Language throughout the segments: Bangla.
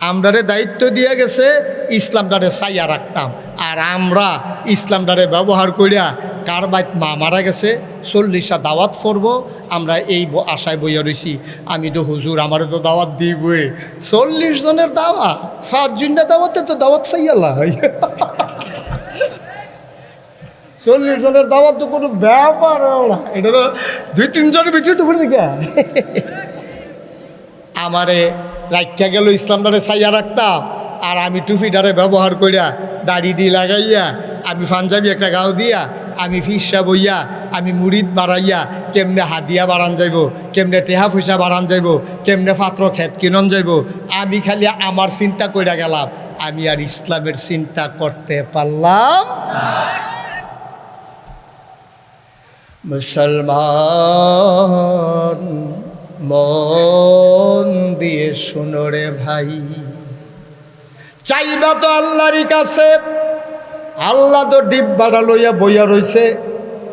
আমরারে দায়িত্ব দিয়ে গেছে ইসলামটারে চাইয়া রাখতাম, আর আমরা ইসলামটারে ব্যবহার করিয়া কার বাইত মা মারা গেছে 40টা দাওয়াত করব, আমরা এই আশায় বইয়া রয়েছি। আমি তো হুজুর আমারও তো দাওয়াত দিবই, 40 জনের দাওয়াত, 5 জনের দাওয়াতে তো দাওয়াত পাইয়ালা 40 জনের দাওয়াত তো কোনো ব্যাপার না, এটা তো 2-3 জনের ভিতরে তো পড়ে দিকে আমারে রাখা গেল ইসলামটারে চাইয়া রাখতাম, আর আমি টুপিটারে ব্যবহার করিয়া দাড়ি ডি লাগাইয়া, আমি পাঞ্জাবি একটা গাও দিয়া, আমি ফিসা বইয়া, আমি মুড়িদ বাড়াইয়া কেমনে হাদিয়া বাড়ান যাইব, কেমনে টেহা পয়সা বাড়ান যাইব, কেমনে পাত্র খেত কিনন যাইব, আমি খালি আমার চিন্তা কইরা গেলাম, আমি আর ইসলামের চিন্তা করতে পারলাম। মুসলমান মন দিয়ে শুনো রে ভাই, চাইবা তো আল্লাহরই কাছে, আল্লাহ তো ডিব্বাটা লইয়া বইয়া রইছে,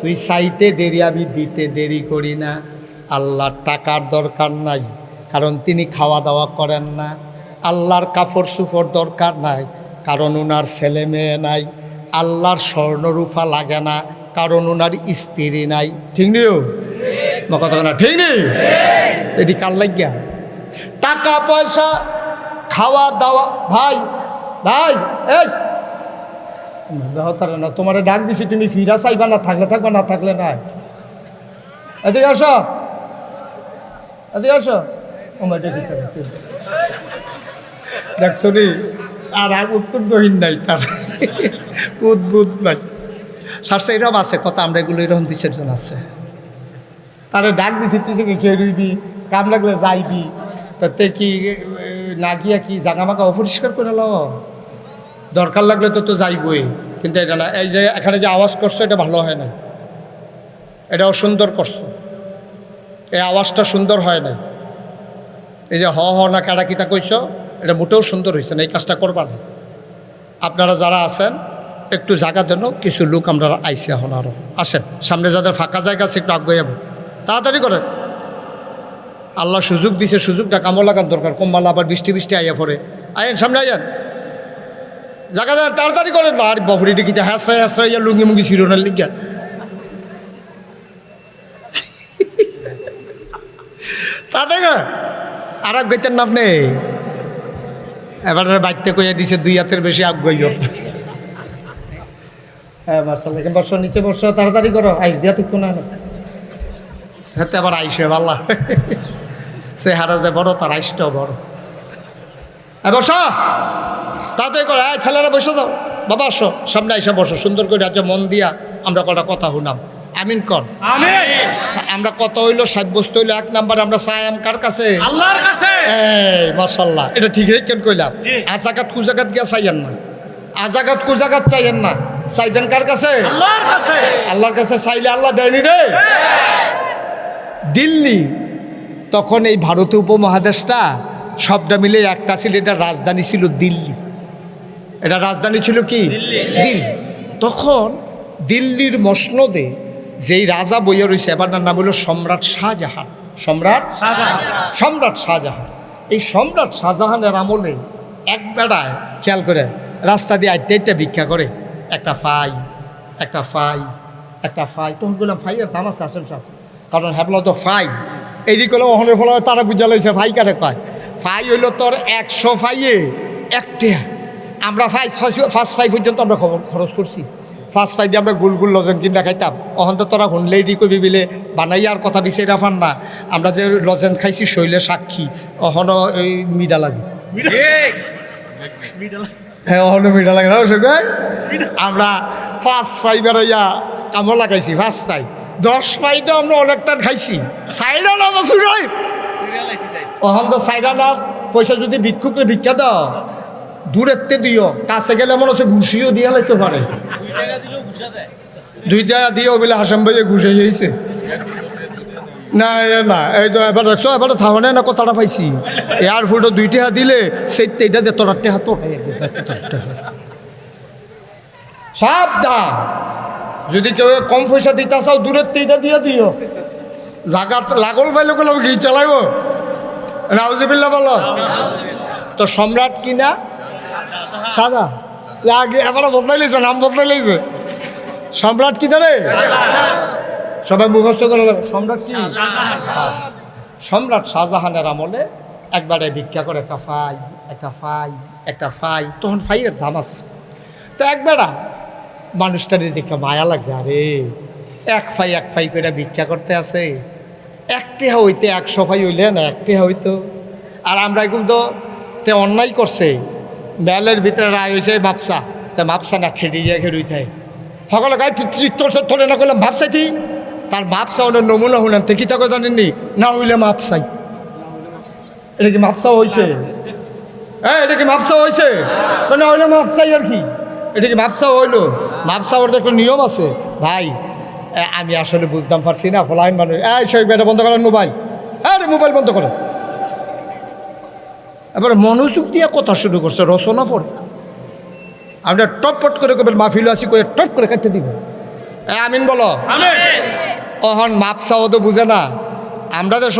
তুই চাইতে দেরি আমি দিতে দেরি করি না। আল্লাহর টাকার দরকার নাই, কারণ তিনি খাওয়া দাওয়া করেন না। আল্লাহর কাপড় চুপড় দরকার নাই, কারণ ওনার ছেলে মেয়ে নাই। আল্লাহর স্বর্ণরূপা লাগে না, কারণ ওনার স্ত্রী নাই। ঠিক নিও কথা না, ঠিক নেই? এটি কার লাগিয়া? টাকা পয়সা খাওয়া দাওয়া। ভাই ভাই এই না, তোমার ডাক দিছি, তুমি ফিরা চাইবা, না থাকলে থাকবা, না থাকলে নাই। এদিকে আসো, এদিকে আসো। দেখছো নি, আর উত্তর দহিন নাই, তার উদ্ভুত নাই। সারসা এরকম আছে কথা, আমরা এগুলো এরকম 2-4 জন আছে, তারা ডাক দিছি, তুই কি খেয়ে রইবি, কাম লাগলে যাইবি, তাতে কি না গিয়া কি জাগামাকা অপরিষ্কার করে ল, দরকার লাগলে তো যাইবই। কিন্তু এটা না, এই যে এখানে যে আওয়াজ করছো এটা ভালো হয় না, এটা অসুন্দর করছো, এই আওয়াজটা সুন্দর হয় না। এই যে হ হ না কাটা কিতা কইছো, এটা মোটেও সুন্দর হয়েছে না, এই কাজটা করবা না। আপনারা যারা আছেন একটু জায়গা দেন, কিছু লোক আমরা আইসি এখন আরও আসেন, সামনে যাদের ফাঁকা জায়গা আছে একটু আগে যাবো, তাড়াতাড়ি করেন। আল্লাহ সুযোগ দিছে, সুযোগটা কামো লাগার দরকার। কম্মালা আবার বৃষ্টি বৃষ্টি আইয়া পড়ে, আয়েন সামনে আইয়েন, জায়গা দেন, তাড়াতাড়ি করেন। আর বহরি ডিকিতে হ্যাঁসরাই হ্যাঁসরাই লুঙ্গি মুঙ্গি শিরোনার লিগা তাদের আর এক বেতেন না আপনি, এবার বাইতে কইয়া দিছে 2 হাতের বেশি আগাইও। হ্যাঁ মার্শাল, এখানে বর্ষ, নিচে বর্ষ, তাড়াতাড়ি করো, আইস দিয়া ঠিক না হাতে আবার আইসে ভাল্লা চেহারা যে বড়, তার আইসটাও বড়। বস, তাড়াতাড়ি করো, ছেলেরা বসে দাও, বাবা আসো সামনে আইসা বসো, সুন্দর করে আজ মন দিয়া আমরা কটা কথা শুনাম। আমিন কর। আমরা কত হইলো, সাব্যস্ত হইলো 1 নাম্বার আমরা চাইম কার কাছে? আল্লাহর কাছে। এই মাশাআল্লাহ, এটা ঠিক কেন কইলাম? আজাকাত কুজাকাত গিয়া চাইয়েন না, আজাকাত কুজাকাত চাইয়েন না, চাইবেন কার কাছে? আল্লাহর কাছে। আল্লাহর কাছে চাইলে আল্লাহ দেয়নি রে। দিল্লি তখন এই ভারতীয় উপমহাদেশটা সবটা মিলে একটা ছিল, এটা রাজধানী ছিল দিল্লি। এটা রাজধানী ছিল কি? দিল্লি। তখন দিল্লির মসনদে যেই রাজা বইয়া রয়েছে, এবার নাম হলো সম্রাট শাহজাহান। সম্রাট শাহজাহান। এই সম্রাট শাহজাহানের আমলে এক বেড়ায় খেয়াল করে রাস্তা দিয়ে আইটা ভিক্ষা করে, একটা ফাই। তখন বললাম ফাইয়ের দাম আছে, আসেন সব, কারণ হ্যাবলা তো ফাই এইদিকে হলো অহনের ফল, তারা বুঝা লইছে ফাই কারে কয়। ফাই হইলো তোর 100 ফাইয়ে 1 টাকা। আমরা ফার্স্ট ফাই পর্যন্ত আমরা খরচ করছি, ফার্স্ট ফাই দিয়ে আমরা গুলগুল লজেন কিনা খাইতাম। অহন তো তোরা হুনলেই দি কবি বিলে বানাইয়া আর কথা বিচাই রাফান না, আমরা যে লজেন খাইছি শৈলে সাক্ষী, অহনও এই মিডা লাগে। হ্যাঁ অহনও মিডা লাগে না, আমরা ফার্স্ট ফাই বেড়াইয়া কামো লাগাইছি। ফার্স্ট ফাই 10 ফাই তো আমরা অনেক তার খাইছি। সাইডা না বছর অহন তো সাইডা না, পয়সা যদি ভিক্ষুকরে ভিক্ষা দাও দূরেতে দিও, কাছে গেলে মনে হচ্ছে ঘুষিও দিয়া লাইতে পারে। 2 টাকা দিও বলে হাসাম ভাইয়ে ঘুষে যাইছে না। না এই তো এবার দেখছো, এবার থাহনে না কথাটা পাইছি। এয়ারপোর্টে 2 টাকা দিলে সেইটা এটা যে তোর টাকা তো সাবধান, যদি কেউ কম পয়সা দিতে চাও দূরের এইটা দিয়ে দিও। জায়গা লাগল পাইলে গেলাম কি চালাইব, নাউজিবিল্লাহ বলো। তো সম্রাট কি না? শাহজাহান। আগে এবার বদলাই লেছে, নাম বদলাই লেছে। সম্রাট কি না রে? সবাই মুখস্থ করে সম্রাট কি? সম্রাট শাহজাহানের আমলে একবারে ভিক্ষা করে একটা ফাই তখন ফাইয়ের দাম আছে। তো একবারা মানুষটারে দেখে মায়া লাগছে, আরে এক ফাই করে ভিক্ষা করতে আছে, একটি হইতে 100 ফাই হইলে না, একটি হইতো। আর আমরা এগুলো তো তে অন্যায় করছে, মেলের ভিতরে রায় হয়েছে মাপসা, তা মাপসা না ঠেড়ে যায় খেরুই থাকে সকলে গায়ে তোলে না করলাম ভাবসাইছি, তার মাপসা ওনার নমুনা হলেন তো কি তাকে জানেননি, না হইলে মাপসাই। এটা কি মাপসা হয়েছে? হ্যাঁ, এটা কি মাপসা হয়েছে? না হইলে মাপসাই আর কি, এটা কি মাপসা হইলো? মাপসা ওর তো একটা নিয়ম আছে ভাই। আমি আসলে বুঝতাম পারছি না, ফলাইন মানুষ এই সব এটা বন্ধ করেন মোবাইল, আরে মোবাইল বন্ধ করেন। এবার মনোযোগ দিয়ে কথা শুরু করছে, রচনা পড়ে আমরা টপট করে কবে মাহফিল আসি করে টপ করে কাটতে দিব। আমিন বলো। কখন মাপ চাও তো বুঝে না। আমরা দেশ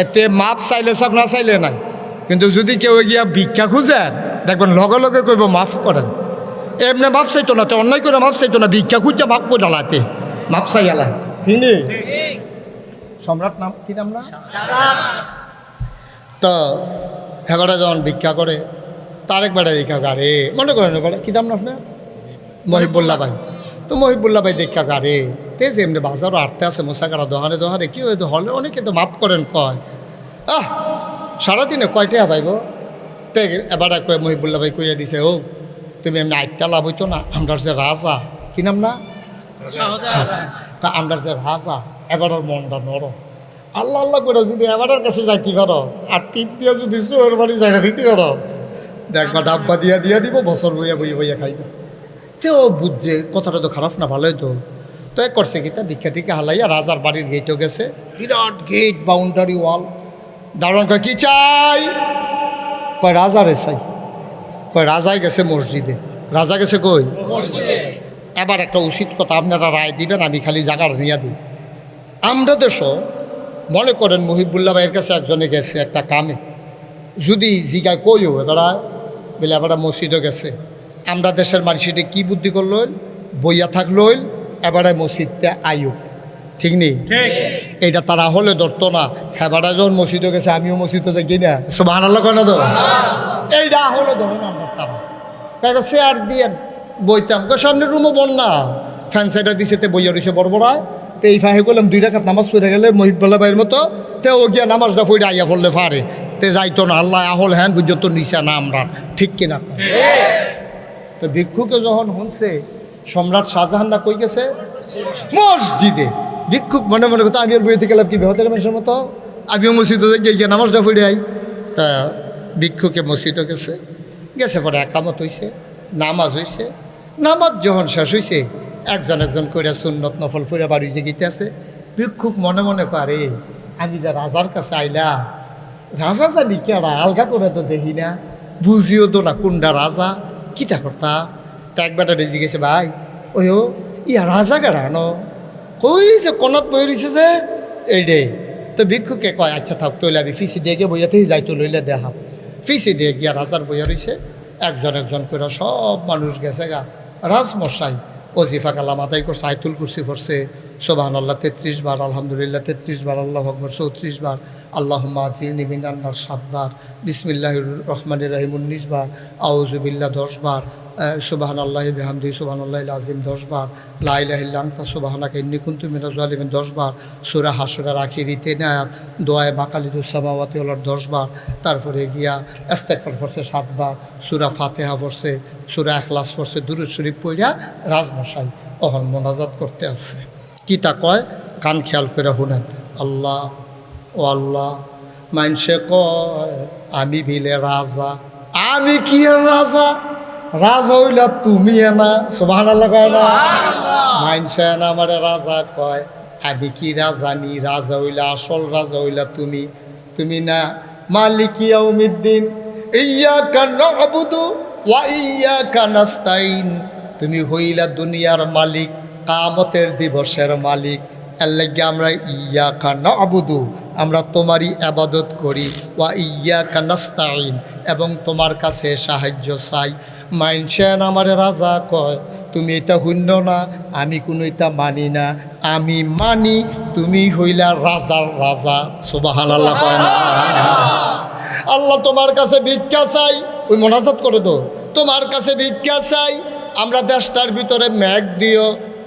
এতে মাপ চাইলে সব না চাইলে নাই, কিন্তু যদি কেউ গিয়া ভিক্ষা খুঁজেন দেখবেন লগে লগে কইব মাফ করেন। এমনি মাপ চাইতো না, তো অন্যায় করে মাপ চাইতো না, ভিক্ষা খুঁজছে মাপ করে ডালাতে মাপ চাই আলা। ঠিক নেই? সম্রাট নাম কি নাম না? তো এবারে যখন ভিক্ষা করে তার একবারে দেখা গাড়ে মনে করেন এবারে কী দাম না আপনার মহিবুল্লাহ ভাই। তো মহিবুল্লাহ ভাই দেখা গাড়ে তে যে এমনি বাজারও আটতে আছে মোসাকারা দোহানে কি হয়তো হলে অনেকে তো মাফ করেন কয় সারাদিনে কয়টা ভাইব। তে এবারে কয়ে মহিবুল্লাহ ভাই কইয়া দিছে, ও তুমি এমনি আটটা লাভ হইতো না, আমরা যে রাজা কি নাম না আমরা যে রাজা এবারের মনটা নরম আল্লাহ আল্লাহ করে যদি এবারের কাছে যাইতে খরচ আর টিপ দিয়ে যদি ওর বাড়ি যাই না দিতে খরচ দেখবা ডাব্বা দিয়া দিব বছর বইয়া খাইবা। তো বুঝছে কথাটা তো খারাপ না, ভালোই তো। তো এক করছে কি তা ভিক্ষা টিকা হালাইয়া রাজার বাড়ির গেটও গেছে, বিরাট গেট বাউন্ডারি ওয়াল। দারোয়ান কয় কি চাই? কয় রাজারে চাই। কয় রাজাই গেছে মসজিদে। রাজা গেছে কই? এবার একটা উচিত কথা আপনারা রায় দিবেন, আমি খালি জায়গার নিয়ে দিই। আমরা দেশও মনে করেন মহিবুল্লাহ ভাইয়ের কাছে একজনে গেছে একটা কামে, যদি জিগায় কইও এবারা বলে এবারা মসজিদও গেছে। আমরা দেশের মানুষের কি বুদ্ধি করলো, বইয়া থাকলো এবারে মসজিদটা আইও, ঠিক নেই? এইটা তারা হলে ধরতো না। হেবারা যখন মসজিদও গেছে আমিও মসজিদে যাই কিনা, সুবহানাল্লাহ কয় না তো? এইটা হলে ধরে না আমরা তারা তাকে চেয়ার দিয়ে বইতাম, সামনে রুমও বন্যা ফ্যান সাইডা দিছে, তে বইয়া রয়েছে বড় বড়ায়। তো এই ফাঁকে করলাম 2 রাকাত নামাজ পড়ে গেলে মহিবুল্লাহ ভাইয়ের মতো তে ও গিয়া নামাজটা পড়ে আইয়া পড়লে পারে, তে যাইতো না। আল্লাহ আহল হ্যান পর্যন্ত নিচা না আমরা, ঠিক কিনা? তো ভিক্ষুকে যখন শুনছে সম্রাট শাহজাহান না কই গেছে মসজিদে, ভিক্ষুক মনে মনে করতো আমি আর বইতে গেলাম কি বেহতের মানুষের মতো, আমিও মসজিদে গিয়ে নামাজটা পড়ে আই। তা ভিক্ষুকে মসজিদে গেছে পরে একামত হইছে, নামাজ হইছে। নামাজ যখন শেষ হইছে একজন করে সুন্নত নফল ফুরে বাড়ি যে গীতে আছে। ভিক্ষুক মনে মনে করে আমি যা রাজার কাছে আইলা, রাজা জানি কেডা আলগা করে তো দেখি না, বুঝিও তো না কোনটা রাজা, কিতা করতা। তা একবারটা রেজি গেছে, ভাই ওই ও ইয়া রাজা কেডা ন কই যে কনত বই রয়েছে যে এই রে। তো ভিক্ষুকে কয় আচ্ছা থাক তৈলে আমি ফিসি দিয়ে গিয়ে বইয়াতেই যাই, তো লইলে দেখা। ফিসি দিয়ে গিয়া রাজার বইয়া রয়েছে, একজন করে সব মানুষ গেছে গা। রাজমশাই ওজিফা কালাম আদায় করছে, আয়তুল কুরসি পড়ছে, সুবহানাল্লাহ 33 বার, আলহামদুলিল্লাহ 33 বার, আল্লাহু আকবার 34 বার, আল্লাহুম্মা আজিরনি মিনান নার 7 বার, বিসমিল্লাহির রহমানির রহিম 19 বার, আউযু বিল্লাহ 10 বার, সুবহানাল্লাহি বিহামদিহি সুবহানাল্লাহিল আযীম 10 বার, লা ইলাহা ইল্লা আনতা সুবহানাকা ইন্নী কুনতু মিনাজ জালিমিন 10 বার, সূরা হাশরের আখিরি 3 আয়াত, দোয়ায়ে মাকালিদুস সামাওয়াতি ওয়াল 10 বার, তারপরে গিয়া ইস্তেগফার পড়ছে 7 বার, সূরা ফাতিহা পড়ছে, সূরা ইখলাস পড়ছে, দুরূদ শরীফ পড়িয়া রাজমশাই তখন মোনাজাত করতে আসছে। কি তা কয় কান খেয়াল করে শুনেন। আল্লাহ ও আল্লাহ, মানুষে কয় আমি ভিলে রাজা, আমি কি রাজা? রাজা হইলা তুমি না, সুবহানাল্লাহ কয় না? মানুষে না আমারে রাজা কয়, আমি কি রাজানি? রাজা হইলা আসল রাজা হইলা তুমি, তুমি না মালিক ইয়াউমিদ্দিন ইয়্যাকা না'বুদু ওয়া ইয়্যাকা নাস্তাইন। তুমি হইলা দুনিয়ার মালিক, কিয়ামতের দিবসের মালিক। এর লাগি আমরা ইয়্যাকা না'বুদু আমরা তোমারই ইবাদত করি, ওয়া ইয়্যাকা নাস্তাঈন, এবং তোমার কাছে সাহায্য চাই। মাইনসেন আমারে রাজা কয়, তুমি এটা শূন্য না, আমি কোনো এটা মানি না, আমি মানি তুমি হইলা রাজার রাজা। সুবহানাল্লাহ কয় না? আল্লাহ তোমার কাছে ভিক্ষা চাই, ওই মোনাজাত করে তো, তোমার কাছে ভিক্ষা চাই, আমরা দেশটার ভিতরে মেঘ দিও,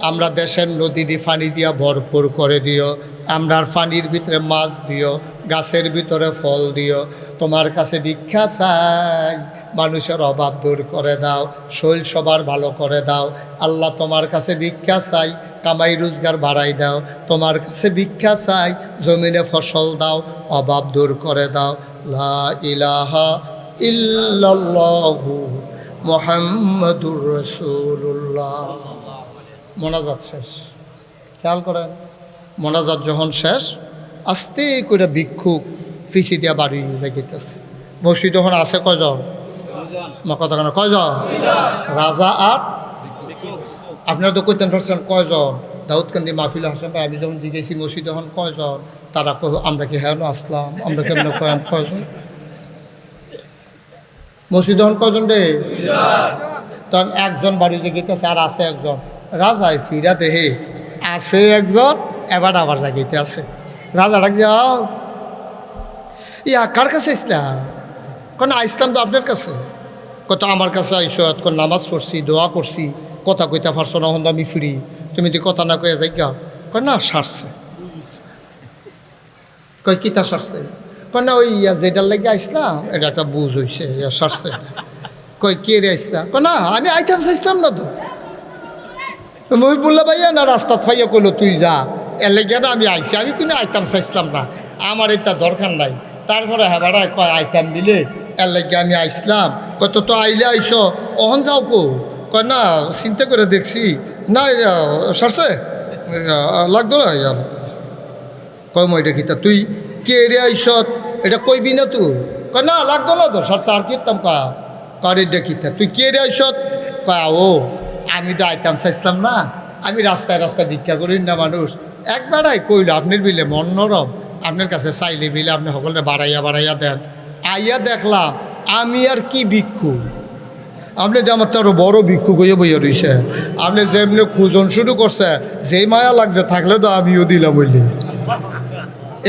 আমরা দেশের নদী পানি দিয়া ভরপুর করে দিও, আমরার পানির ভিতরে মাছ দিও, গাছের ভিতরে ফল দিও। তোমার কাছে ভিক্ষা চাই, মানুষের অভাব দূর করে দাও, শৈল সবার ভালো করে দাও। আল্লাহ তোমার কাছে ভিক্ষা চাই, কামাই রোজগার বাড়াই দাও। তোমার কাছে ভিক্ষা চাই, জমিনে ফসল দাও, অভাব দূর করে দাও। লা ইলাহা ইল্লাল্লাহু মুহাম্মাদুর রাসূলুল্লাহ। মোনাজাত শেষ, খেয়াল করেন, মোনাজাত যখন শেষ, আস্তে করে ভিক্ষুক ফিসি দিয়া বাড়ি যাইতেছে। মসজিদ যখন আছে কয়জন? কথা কেন কয়জন? রাজা আর আপনারা তো কইতেন পারছেন কয়জন? দাউদকান্দি মাহফিল হাসান ভাই, আমি যখন জিজ্ঞেসি মসজিদ যখন কয়জন, তারা আমরা কি হ্যাঁ আসলাম, আমরা কেমন কয়জন? মসজিদ যখন কয়জন রে? তখন একজন বাড়ি জাগিতেছে, আর আছে একজন। রাজায় ফিরা দেহে আছে একজন, এবার আবার জাগিতে আছে। রাজা ডাক যাও, ইয়া কার কাছে ইসলাম? কেন আইসলাম তো আপনার কাছে। কত আমার কাছে আইসো, কোন নামাজ পড়ছি, দোয়া করছি, কথা কইতে পারছো না, হন আমি ফ্রি, তুমি তো কথা না কয়ে যাই গা। কয় না সারছে। কয় কিতা সারছে? কয় না ওই যেটার লাগে আইসলাম এটা একটা বুঝ হয়েছে, সারছে। কয় কে রে আইসলাম? কয় না আমি আইতাম চাইছিলাম না তো। মই বললা ভাইয়া না রাস্তাত ফাইয়া কইলো তুই যা, এর লেগে না আমি আইসি, আমি কোনো আইতাম চাইছিলাম না, আমার এটা দরকার নাই। তারপরে হ্যাঁ বেড়ায় কয় আইতাম দিলে এর লেগে আমি আইসলাম। কত তো আইলে আইসো, অহন যাও কো? কয় না চিন্তা করে দেখছি না সারছে, লাগতো না ইয়ার। কয় মই এটা কিতা তুই কে রে আইসত এটা কইবি না তুই? কয় না লাগতো না তো সারছে, আর কিতাম কারে দেখিতা তুই কে রে আইসত? কয় ও আমি তো আইতাম চাইছিলাম না, আমি রাস্তায় রাস্তায় ভিক্ষা করি না মানুষ। একবারাই কইল আপনার বিলে মন নরম, আপনার কাছে চাইলে বিলে আপনি সকলে বাড়াইয়া বাড়াইয়া দেন। আইয়া দেখলাম আমি আর কি ভিক্ষু, আপনি যে আমার তো আরো বড় ভিক্ষু কইয়া বইয়া রইছে। আপনি যেমনি খুঁজন শুরু করছে, যেই মায়া লাগছে থাকলে তো আমিও দিলাম বললি।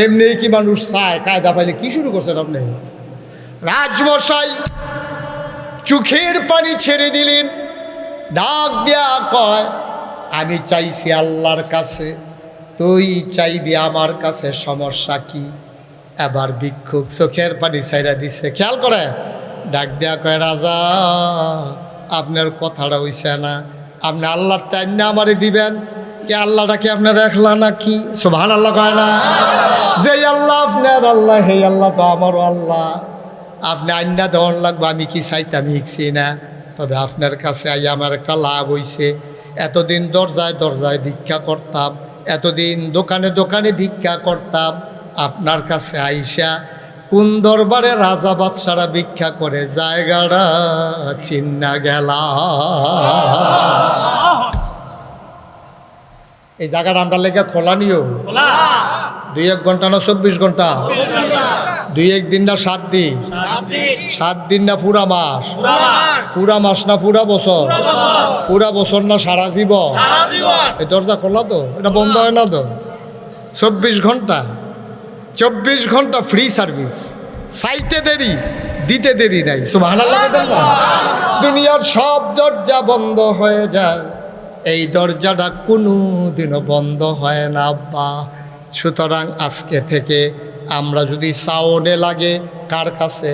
এমনি কি মানুষ চায়, কায়দা পাইলে কি শুরু করছেন আপনি? রাজমশাই চোখের পানি ছেড়ে দিলেন, ডাক দেয়া কয় আমি চাইছি আল্লাহর কাছে, তুই চাইবি আমার কাছে, সমস্যা কি? এবার ভিক্ষুক চোখের পানি ছাইড়া দিছে। খেয়াল করে ডাক দেয়া কয় রাজা আপনার কথাটা হইছে না, আপনি আল্লাহর তাই না আমারে দিবেন কি? আল্লাহটাকে আপনার রাখলা নাকি? সুবহানাল্লাহ কয় না? যে আল্লাহ আপনার আল্লাহ, হে আল্লাহ তো আমারও আল্লাহ, আপনি আইনা দেওয়ান লাগবে, আমি কি চাইতাম শিখছি না। তবে আপনার কাছে আই আমার একটা লাভ হইছে, এতদিন দরজায় দরজায় ভিক্ষা করতাম, এতদিন দোকানে দোকানে ভিক্ষা করতাম, আপনার কাছে আইসা কোন দরবারে রাজা বাদশারা ভিক্ষা করে জায়গাটা চিন্না গেলা। এই জায়গাটা আমরা লেগে খোলা নিও, 2-1 ঘন্টা না 24 ঘন্টা, 2-1 দিন না 7 দিন, 7 দিন না পুরা মাস, পুরা মাস না পুরা বছর, পুরা বছর না সারা জীবন। এই দরজা খোলা তো, এটা বন্ধ হয় না তো। 24 ঘন্টা, 24 ঘন্টা ফ্রি সার্ভিস, চাইতে দেরি দিতে দেরি নাই। সুবহানাল্লাহ। দুনিয়ার সব দরজা বন্ধ হয়ে যায়, এই দরজাটা কোনো দিনও বন্ধ হয় না আব্বা। সুতরাং আজকে থেকে আমরা যদি সাওনে লাগে কার কাছে?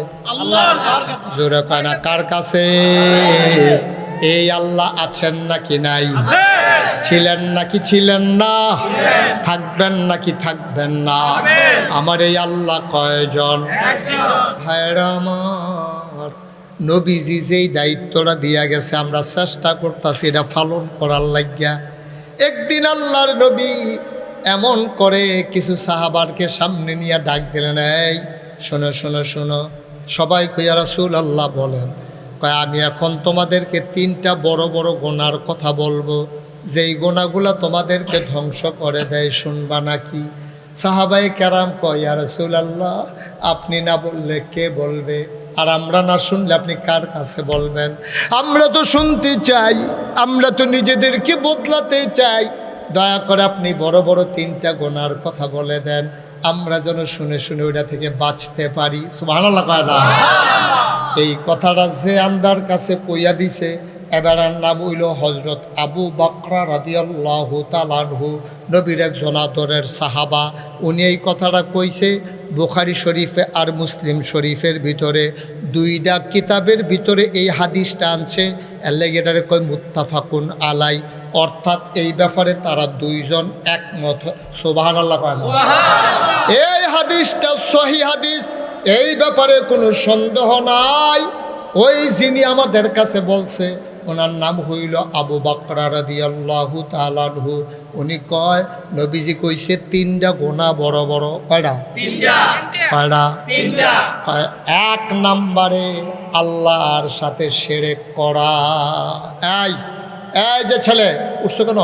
জোরে কয় না কার কাছে? এই আল্লাহ আছেন নাকি নাই? ছিলেন নাকি ছিলেন না? থাকবেন নাকি থাকবেন না? আমার এই আল্লাহ কয়জন? ভাইরা আমার, নবীজি যেই দায়িত্বটা দিয়া গেছে আমরা চেষ্টা করতেছি এটা পালন করার লাগিয়া। একদিন আল্লাহর নবী এমন করে কিছু সাহাবারকে সামনে নিয়ে ডাক দিলেন, এই শোনো শোনো শোনো, সবাই কইয়া রাসূলুল্লাহ বলেন। কয় আমি এখন তোমাদেরকে 3টা বড় বড় গুনার কথা বলবো, যেই গুনাহগুলো তোমাদেরকে ধ্বংস করে দেয়, শুনবা নাকি? সাহাবায়ে কেরাম কয় ইয়া রাসূলুল্লাহ, আপনি না বললে কে বলবে? আর আমরা না শুনলে আপনি কার কাছে বলবেন? আমরা তো শুনতে চাই, আমরা তো নিজেদেরকে বদলাতে চাই। দয়া করে আপনি বড় বড় 3টা গুনার কথা বলে দেন, আমরা যেন শুনে শুনে ওইটা থেকে বাঁচতে পারি। সুবহানাল্লাহ কয় না? এই কথাটা যে আমরার কাছে কইয়া দিছে, এবার নাম হইল হজরত আবু বকর রাদিয়াল্লাহু তাআলা আনহু, নবীর একজন আদরের সাহাবা। উনি এই কথাটা কইছে বুখারী শরীফে আর মুসলিম শরীফের ভিতরে, 2টা কিতাবের ভিতরে এই হাদিসটা আনছে। এটারে কয় মুত্তাফাকুন আলাই, অর্থাৎ এই ব্যাপারে তারা 2জন একমত। সুবহানাল্লাহ কয় না? এই হাদিসটা সহিহ হাদিস, এই ব্যাপারে কোনো সন্দেহ নাই। ওই যিনি আমাদের কাছে বলছে ওনার নাম হইল আবু বকর রাদিয়াল্লাহু তাআলা আনহু। উনি কয় নবীজি কইছে 3টা গুনাহ বড় বড়। কয়টা? 3টা। 1 নম্বরে আল্লাহর সাথে শিরক করা। এই যে ছেলে উঠছো কেন?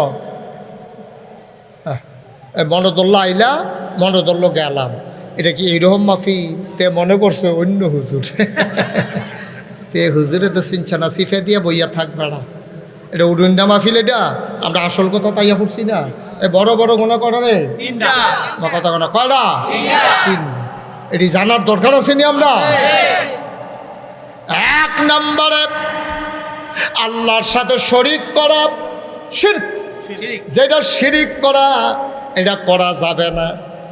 মনোদল্লা আইলা, মনোদল্ল গেলাম। এটা কি এইরকম মাফি? তে মনে করছে অন্য হুজুর। তে হুজুরে তো চিনছে না, সিফে দিয়ে বইয়া থাকবে না। এটা উডুন্ডা মাহফিল, এটা আমরা আসল কথা তাইয়া পড়ছি না। এই বড় বড় গোনা করা রে, 3টা কথা গোনা কয়টা? 3। এটি জানার দরকার আছে নি আমরা? 1 নম্বরে আল্লাহর সাথে শরীক করা, শিরক। যেটা শিরিক করা, এটা করা যাবে না।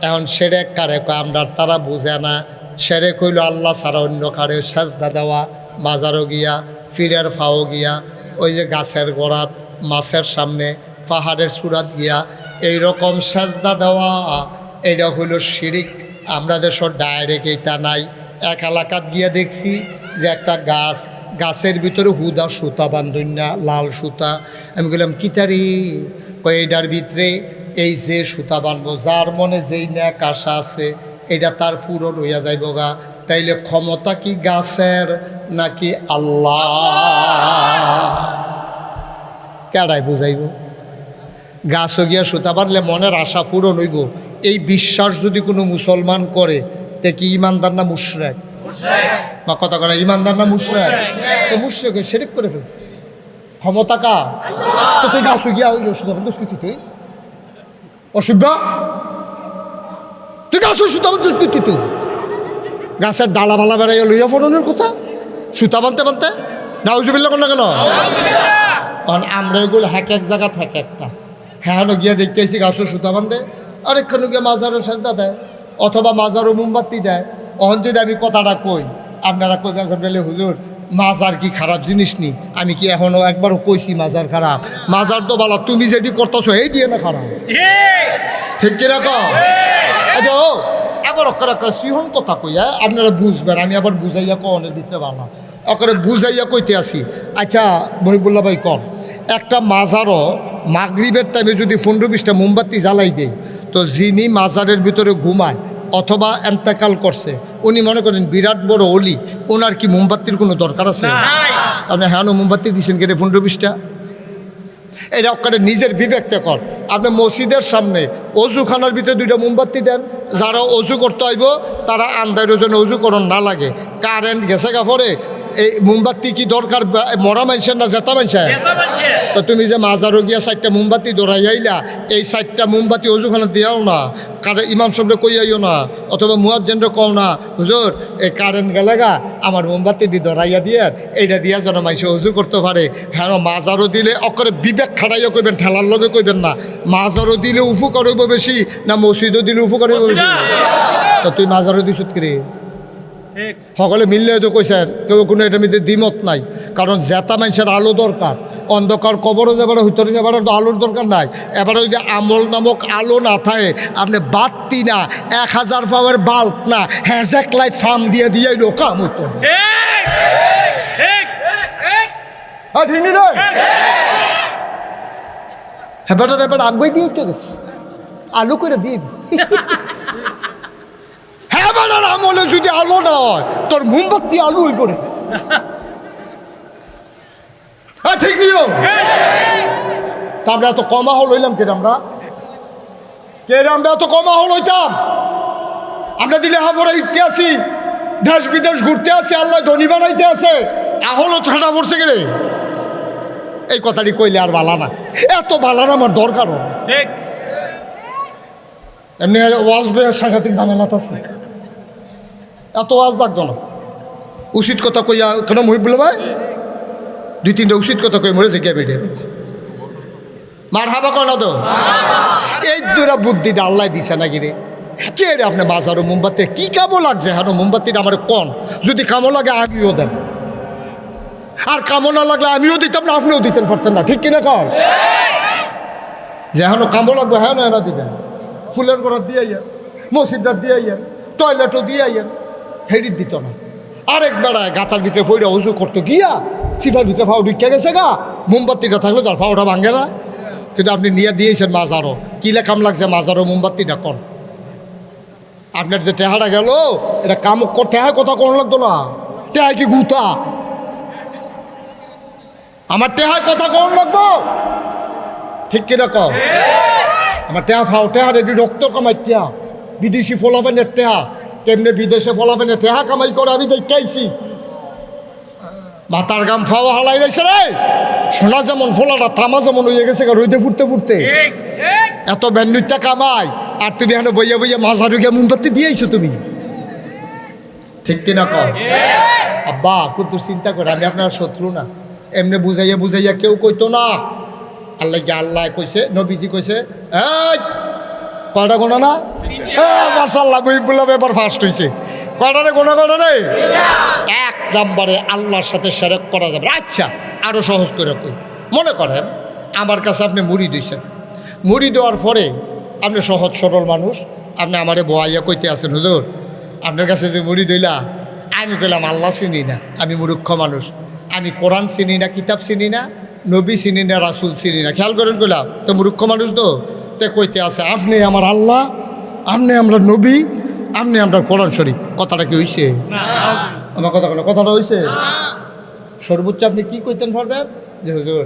এখন শিরক কারে কয় আমরা তারা বুঝে না। শিরক হইল আল্লাহ ছাড়া অন্য কারে সেজদা দেওয়া, মাজারও গিয়া, ফিরের ফাও গিয়া, ওই যে গাছের গোড়াত, মাছের সামনে, পাহাড়ের চূড়াত গিয়া এইরকম সেজদা দেওয়া, এটা হইল শিরিক। আমরা দেশের ডাইরেক্ট এইটা নাই। এক এলাকাত গিয়া দেখছি যে একটা গাছের ভিতরে হুদা সুতা বান্ধন না, লাল সুতা। আমি বললাম কিতারি? কয় এইটার ভিতরে এই যে সুতা বানবো, যার মনে যেই ন্যাক আশা আছে এটা তার পূরণ হইয়া যাইব গা। তাইলে ক্ষমতা কি গাছের নাকি আল্লাহ? কেডাই বুঝাইব? গাছও গিয়া সুতা বানলে মনের আশা পূরণ হইব, এই বিশ্বাস যদি কোনো মুসলমান করে, তে কি ইমানদার না মুশরিক? বা কথা কথা ইমানদার না মুশরিক? তো মুশরিক শিরক করে ফেলছে। ক্ষমতা কা? তো তুই গাছও গিয়া সুতা বান্ধব তুই অসভ্য, তুই গাছ সুতা বান্ধব তুই গাছের ডালা বালা বেড়াইয়া লইয়া ফোরনের কথা সুতা বানতে বানতে নাউজুবিল্লাহ কোন না কেন? কারণ আমরা এগুলো এক জায়গা থাকে একটা। হ্যাঁ গিয়া দেখতেছি গাছের সুতা বান্ধে, আরেকখানে গিয়ে মাজারও সাজদা দেয়, অথবা মাজারও মোমবাতি দেয়। অহন যদি আমি কথাটা কই, আপনারা কই বলে হুজুর মাজার কি খারাপ জিনিস নি? আমি কি এখনো একবারও কইছি মাজার খারাপ? মাজার তো বলা, তুমি যেটি করতেছো এই দিয়ে না খারাপ, ঠিক কিরকম? আচ্ছা ও আবার একটা সিহন কথা কইয়া আপনারা বুঝবেন, আমি আবার বুঝাইয়া কনের ভিতরে ভালো ওকে বুঝাইয়া কইতে আসি। আচ্ছা মহিবুল্লাহ ভাই কন, একটা মাজারও মাগরিবের টাইমে যদি 15-20টা মোমবাতি জ্বালাই দেয়, তো যিনি মাজারের ভিতরে ঘুমায় অথবা এন্তেকাল করছে, উনি মনে করেন বিরাট বড় অলি, ওনার কি মোমবাতির কোনো দরকার আছে? আপনি হ্যাঁ মোমবাতি দিচ্ছেন কেটে 15-20টা? এটা ওখানে নিজের বিবেককে কর। আপনি মসজিদের সামনে অজুখানার ভিতরে 2টা মোমবাতি দেন, যারা অজু করতে হইব তারা আন্দারের জন্য অজু করন না লাগে। কারেন্ট গেছে কাপড়ে এই মোমবাতি কি দরকার? মরা মানুষের না জেতা মানুষের? তো তুমি যে মাজারও গিয়া 4টা মোমবাতি ধরাই আইলা, এই 4টা মোমবাতি অজুখানা দিয়াও না, কারে ইমাম সাহেবরে কইয়াইও না, অথবা মুয়াজ্জিনরে কও না হুজুর এই কারেন্ট গেলেগা আমার মোমবাতিটি ধরাইয়া দিয়ে এইটা দিয়া যেন মানুষ অজু করতে পারে। হ্যাঁ মাজারও দিলে অকরে বিবেক খাটাইয়া কইবেন, ঠেলার লগে কইবেন না। মাজারও দিলে উপকার হইব বেশি না মসজিদও দিলে উপকার হইব বেশি? তো তুই মাজারও দিস কি সকলে মিললে তো কইছেন, কেউ কোনো এটার মধ্যে দ্বিমত নাই। কারণ জেতা মানুষের আলো দরকার, অন্ধকার কবরও যাবার ভিতরে যাবার তো আলোর দরকার নাই। এবারে যদি আমল নামক আলো না থাকে, আপনি বাতি না 1000 পাওয়ার বাল্ব না হ্যাজাক লাইট ফার্ম দিয়ে দিয়ে লোকাম হতো। এবার এবার আগুই দিয়ে তো গেছে আলো করে দিন। আমলে যদি আলো না হয় তোর মোমবাতি আলো হয়ে পড়ে, ঠিক নিও। তা আমরা এত কমা হল হইলাম কেন? আমরা কে রে আমরা এত কমা হল হইতাম? আমরা দিলে হাফড়া ইটতে আসি, দেশ বিদেশ ঘুরতে আসি, আল্লাহ ধনী বানাইতে আছে, আহল ঠান্ডা পড়ছে গেলে এই কথাটি কইলে আর ভালো না, এত ভালো না আমার দরকার। এমনি ওয়াজ সাংঘাতিক ঝামেলাত আছে, এত ওয়াজ লাগতো না। উচিত কথা কইয়া কেন মহিবুল ভাই 2-3টা উচিত কথা কই মরেছে কে বেটে মার হাবা কয় না তো? এই দুরা বুদ্ধিটা আল্লাহ দিছে নাকি রে? কে রে আপনি বাজারও মোমবাতি কি কামো লাগছে? হ্যাঁ মোমবাতিটা আমার কন, যদি কামো লাগে আমিও দেন, আর কামো না লাগলে আমিও দিতাম না, আপনিও দিতেন পারতেন না, ঠিক কিনা কর? যেহেন কামো লাগবে হ্যাঁ না এরা দিবেন, ফুলের গোড়া দিয়ে আইয়েন, মসজিদটা দিয়ে আইয়েন, টয়লেটও দিয়ে আইয়েন, হেডির দিত না। আরেক বেড়ায় গাতার ভিতরে ফইরা উজু করতো গিয়া সিফার ভিতরে ফাও ঢুকে গেছে গা, মোমবাতিটা থাকলে তার ফাওটা ভাঙে না। কিন্তু আপনি নিয়ে দিয়েছেন মাজারও, কি লেখাম লাগছে মাজারও মোমবাতিটা কন। আপনার যে টেহাটা গেল এটা কাম টেহা কথা কোন লাগতো না, টেহা কি গুতা? আমার টেহায় কথা কোন লাগবো, ঠিক কিনা কও? আমার টেহা ফাও টেহা রেডি রক্ত কামাই টেহা, বিদেশি ফলাফেনের টেহা কেমনে বিদেশে ফলাফেনের টেহা কামাই করে আমি দেখাইছি। মাথার গাম ফাও হালাই রয়েছে রে, সোনা যেমন ফোলাটা তামা যেমন হয়ে গেছে রইতে ফুটতে ফুটতে, এত ব্যান্ডুইটা কামাই আর তুমি এখানে বইয়া বইয়া মাঝারু গিয়ে মোমবাতি দিয়েছো তুমি, ঠিক কিনা কও? আব্বা কিন্তু চিন্তা করে আমি আপনার শত্রু না, এমনি বুঝাইয়া বুঝাইয়া কেউ কইতো না। আল্লাহ গিয়ে আল্লাহ কইছে, নবীজি কইছে এই কয়টা গোনা না? মাশাআল্লাহ বইবুল্লাহ এবার ফার্স্ট হইছে। কয়টা রে গোনা কয়টা রে? 1 নম্বরে আল্লাহর সাথে শিরক করা যাবে। আচ্ছা আরো সহজ করে কই, মনে করেন আমার কাছে আপনি মুড়ি দিয়েছেন, মুড়ি দেওয়ার পরে আপনি সহজ সরল মানুষ, আপনি আমারে বয়াইয়া কইতে আছেন হুজুর আপনার কাছে যে মুড়ি দইলা, আমি কইলাম আল্লাহ চিনি না, আমি মূর্খ মানুষ, আমি কোরআন চিনি না, কিতাব চিনি না, নবী চিনি না, রাসুল চিনি না। খেয়াল করেন কইলাম তো মূর্খ মানুষ তো তে কইতে আছে আপনি আমার আল্লাহ, আপনি আমরা নবী, আপনি আমরা কোরআন শরীফ। কথাটা কি হইছে? আমার কথা কোনো কথাটা হইছে? সর্বোচ্চ আপনি কি কইতেন পারবেন যে হুজুর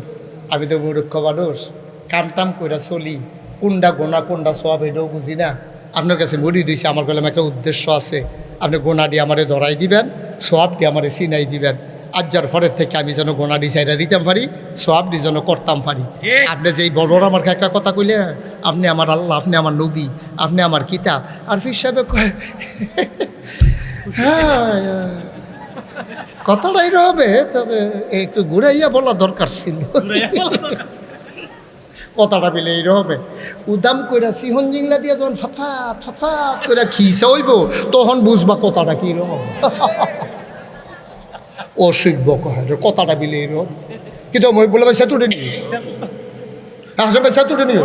আমি তো মূর্খ মানুষ, কামটাম কইরা চলি, কোনটা গোনা কোনটা সব এটাও বুঝি না, আপনার কাছে মুড়ি দিয়েছে, আমার কলম একটা উদ্দেশ্য আছে, আপনি গোনা দিয়ে আমারে ধরাই দিবেন, সব দিয়ে আমারে চিনাই দিবেন, আজ যার পরের থেকে আমি যেন গোনা ডি চাইরা দিতাম পারি, সব দিয়ে যেন করতাম পারি। আপনি যে এই বড় আমার একটা কথা কইলে আপনি আমার আল্লাহ, আপনি আমার নবী, আপনি আমার কিতাব, আর ফির সাহেব কয় হ্যাঁ কথাটা এরকম হবে, তবে একটু ঘুরাইয়া বলা দরকার ছিল। কথাটা পেলে এইরকম উদাম কইরা সিহন জিংলা দিয়া যখন ফাফাত ফাফাত কইরা খিসা হইব তখন বুঝবা কথাটা কি রকম। অসিকব কথাটা পেলে এইরকম। কিন্তু মই বলে ভাই সেতুটে নি হাসান ভাই সেতুটে নিও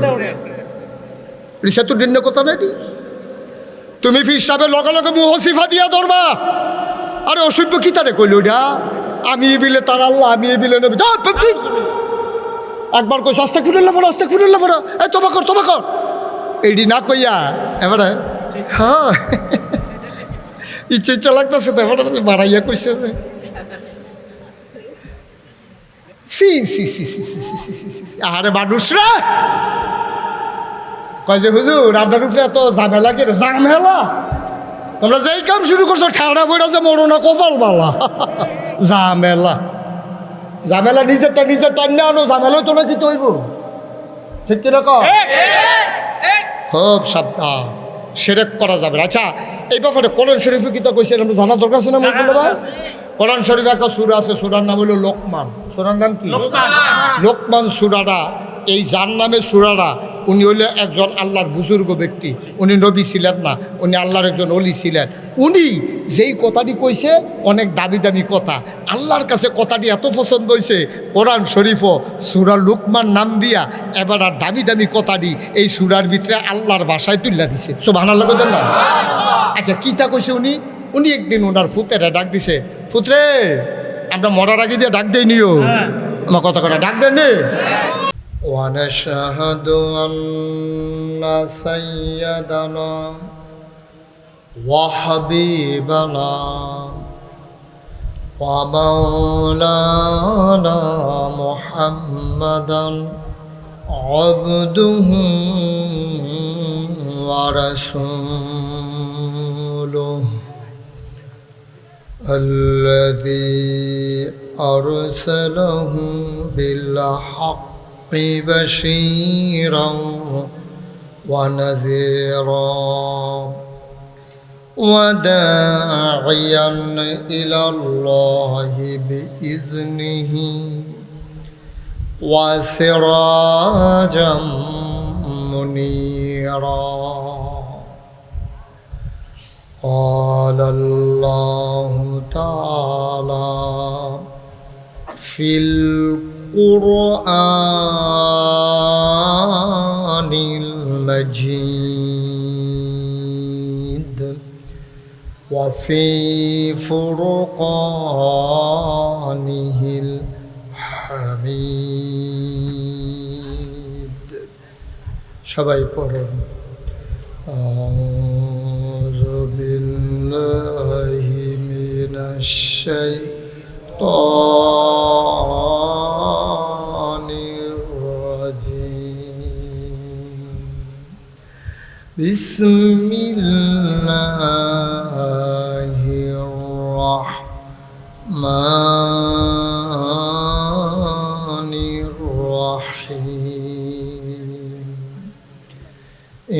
সেতুটে নিয়ে কথা নাই, তুমি ফির সাহেবে লগে লগে মুহ সিফা দিয়া ধরবা। আরে অসভ্য কি তারে কইল ওটা, আমি বিলে তার আল্লাহ, আমি বিলে নবী। একবার কইস আস্তাগফিরুল্লাহ পড়ো, আস্তাগফিরুল্লাহ পড়ো, এই তোবা কর তোবা কর, এইটি না কইয়া এবারে হ্যাঁ ইচ্ছে ইচ্ছা লাগতেছে তো এবারে বাড়াইয়া কইছে যে সি সি সি সি সি সি সি সি সি আরে মানুষরা কয় যে হুজুর আপনার উপরে এত ঝামেলা কে? ঝামেলা তোমরা যেই কাম শুরু করছো ঠাড়া বইরা যে মরো না কপাল বালা। ঝামেলা ঝামেলা নিজেরটা নিজের টাইম না আনো, ঝামেলা তো নাকি তৈব, ঠিক কিরকম? খুব সাবধান, শিরক করা যাবে। আচ্ছা এই ব্যাপারে কোরআন শরীফে কি তো কইছে আমরা জানা দরকার আছে না? কোরআন শরীফে একটা সূরা আছে, সূরার নাম হলো লোকমান। সূরার নাম কি? লোকমান সূরাটা, এই যার নামে সূরাটা উনি হইলে একজন আল্লাহর বুজুর্গ ব্যক্তি, উনি নবী ছিলেন না, উনি আল্লাহর একজন অলি ছিলেন। উনি যেই কথাটি কইছে অনেক দামি দামি কথা, আল্লাহর কাছে কথাটি এত পছন্দ হয়েছে কোরআন শরীফও সূরা লোকমান নাম দিয়া এবার আর দামি দামি কথাটি এই সূরার ভিতরে আল্লাহর ভাষায় তুল্লা দিছে। সুবহানাল্লাহ বলেন না? আচ্ছা কিতা কইছে উনি? উনি একদিন ওনার ফুতেরা ডাক দিছে, ফুতরে আমরা মরার আগে দিয়ে ডাক দেই নিও, আমার কথা কথা ডাক দেন নি। ونشهد أن سيدنا وحبيبنا ومولانا محمدا عبده ورسوله الذي أرسله بالحق بشيرا ونذيرا وداعيا إلى الله بإذنه وسراجا منيرا. قال الله تعالى في القرآن المجيد وفي فرقانه الحميد. সবাই পড়ুন أعوذ بالله من الشيطان الرجيم. بسم الله الرحمن الرحيم.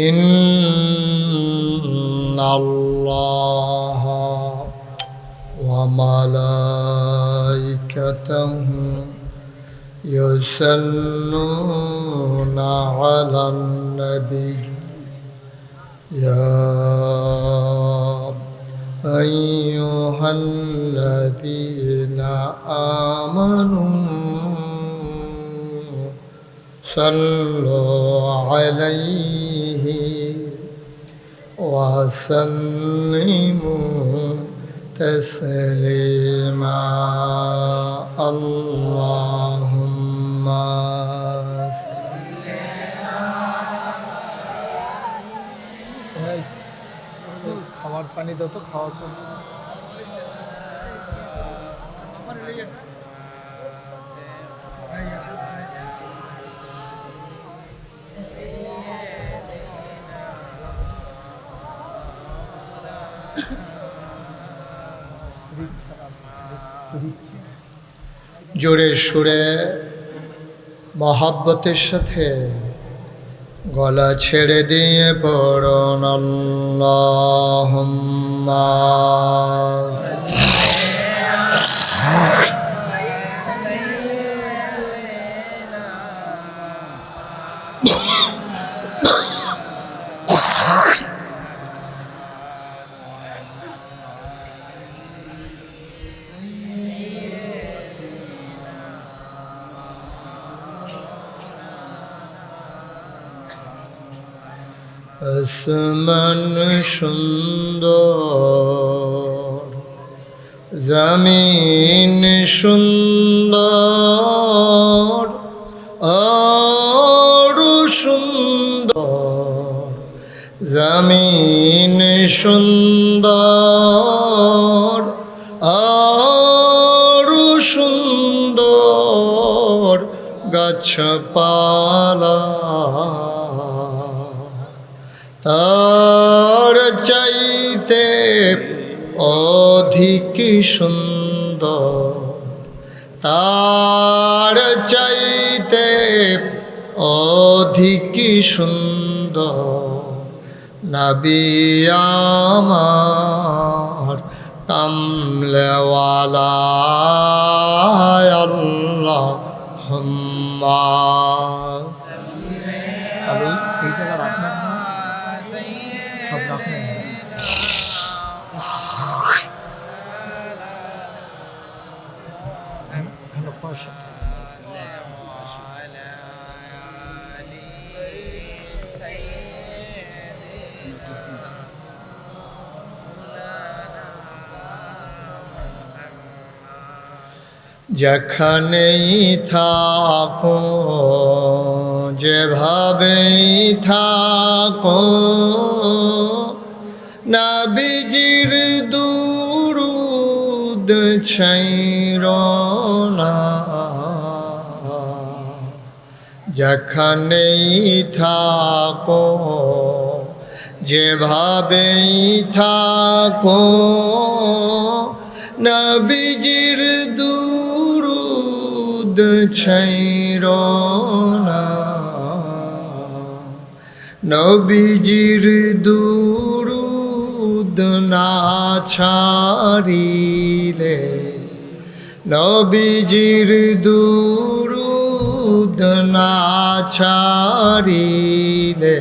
إن الله وملائكته يصلون على النبي يا أيها الذين آمنوا صلوا عليه وسلموا تسليما. اللهم খাবার পানি দাও তো, খাওয়ার পানি জোরে সুরে মহাব্বতের সাথে গলা ছেড়ে দিয়ে পড়ুন আল্লাহুম্মা আসমান সুন্দর, জমিন সুন্দর, আরো সুন্দর, জমিন সুন্দর, আরো সুন্দর, গাছপালা তার চাইতে অধিক সুন্দর, তার চাইতে অধিক সুন্দর নবী আমার কামলেওয়ালা আল্লাহুম্মা। এই জায়গার আপনার সব রাখলেন পয়সা যেখানেই থাকো, যেভাবেই থাকো, নবীজির দুরূদ ছাইরো না। যেখানেই থাকো, যেভাবেই থাকো নবীজির দুরুদ ছাইরো না, নবীজির দুরুদ না ছাড়িলে, নবীজির দুরুদ না ছাড়িলে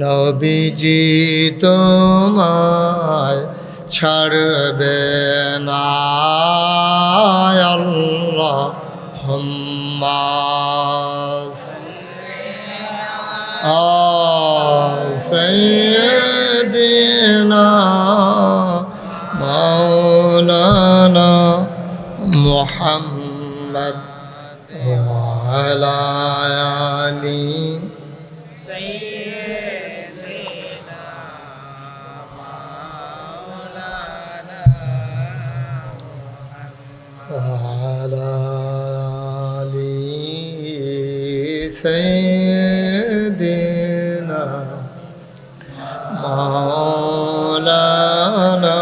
নবীজি তোমায় ছাড়বে না। আল্লাহুম্মা সাইয়্যিদিনা মাওলানা মুহাম্মদ ওয়া আলা আলি سيدنا مولانا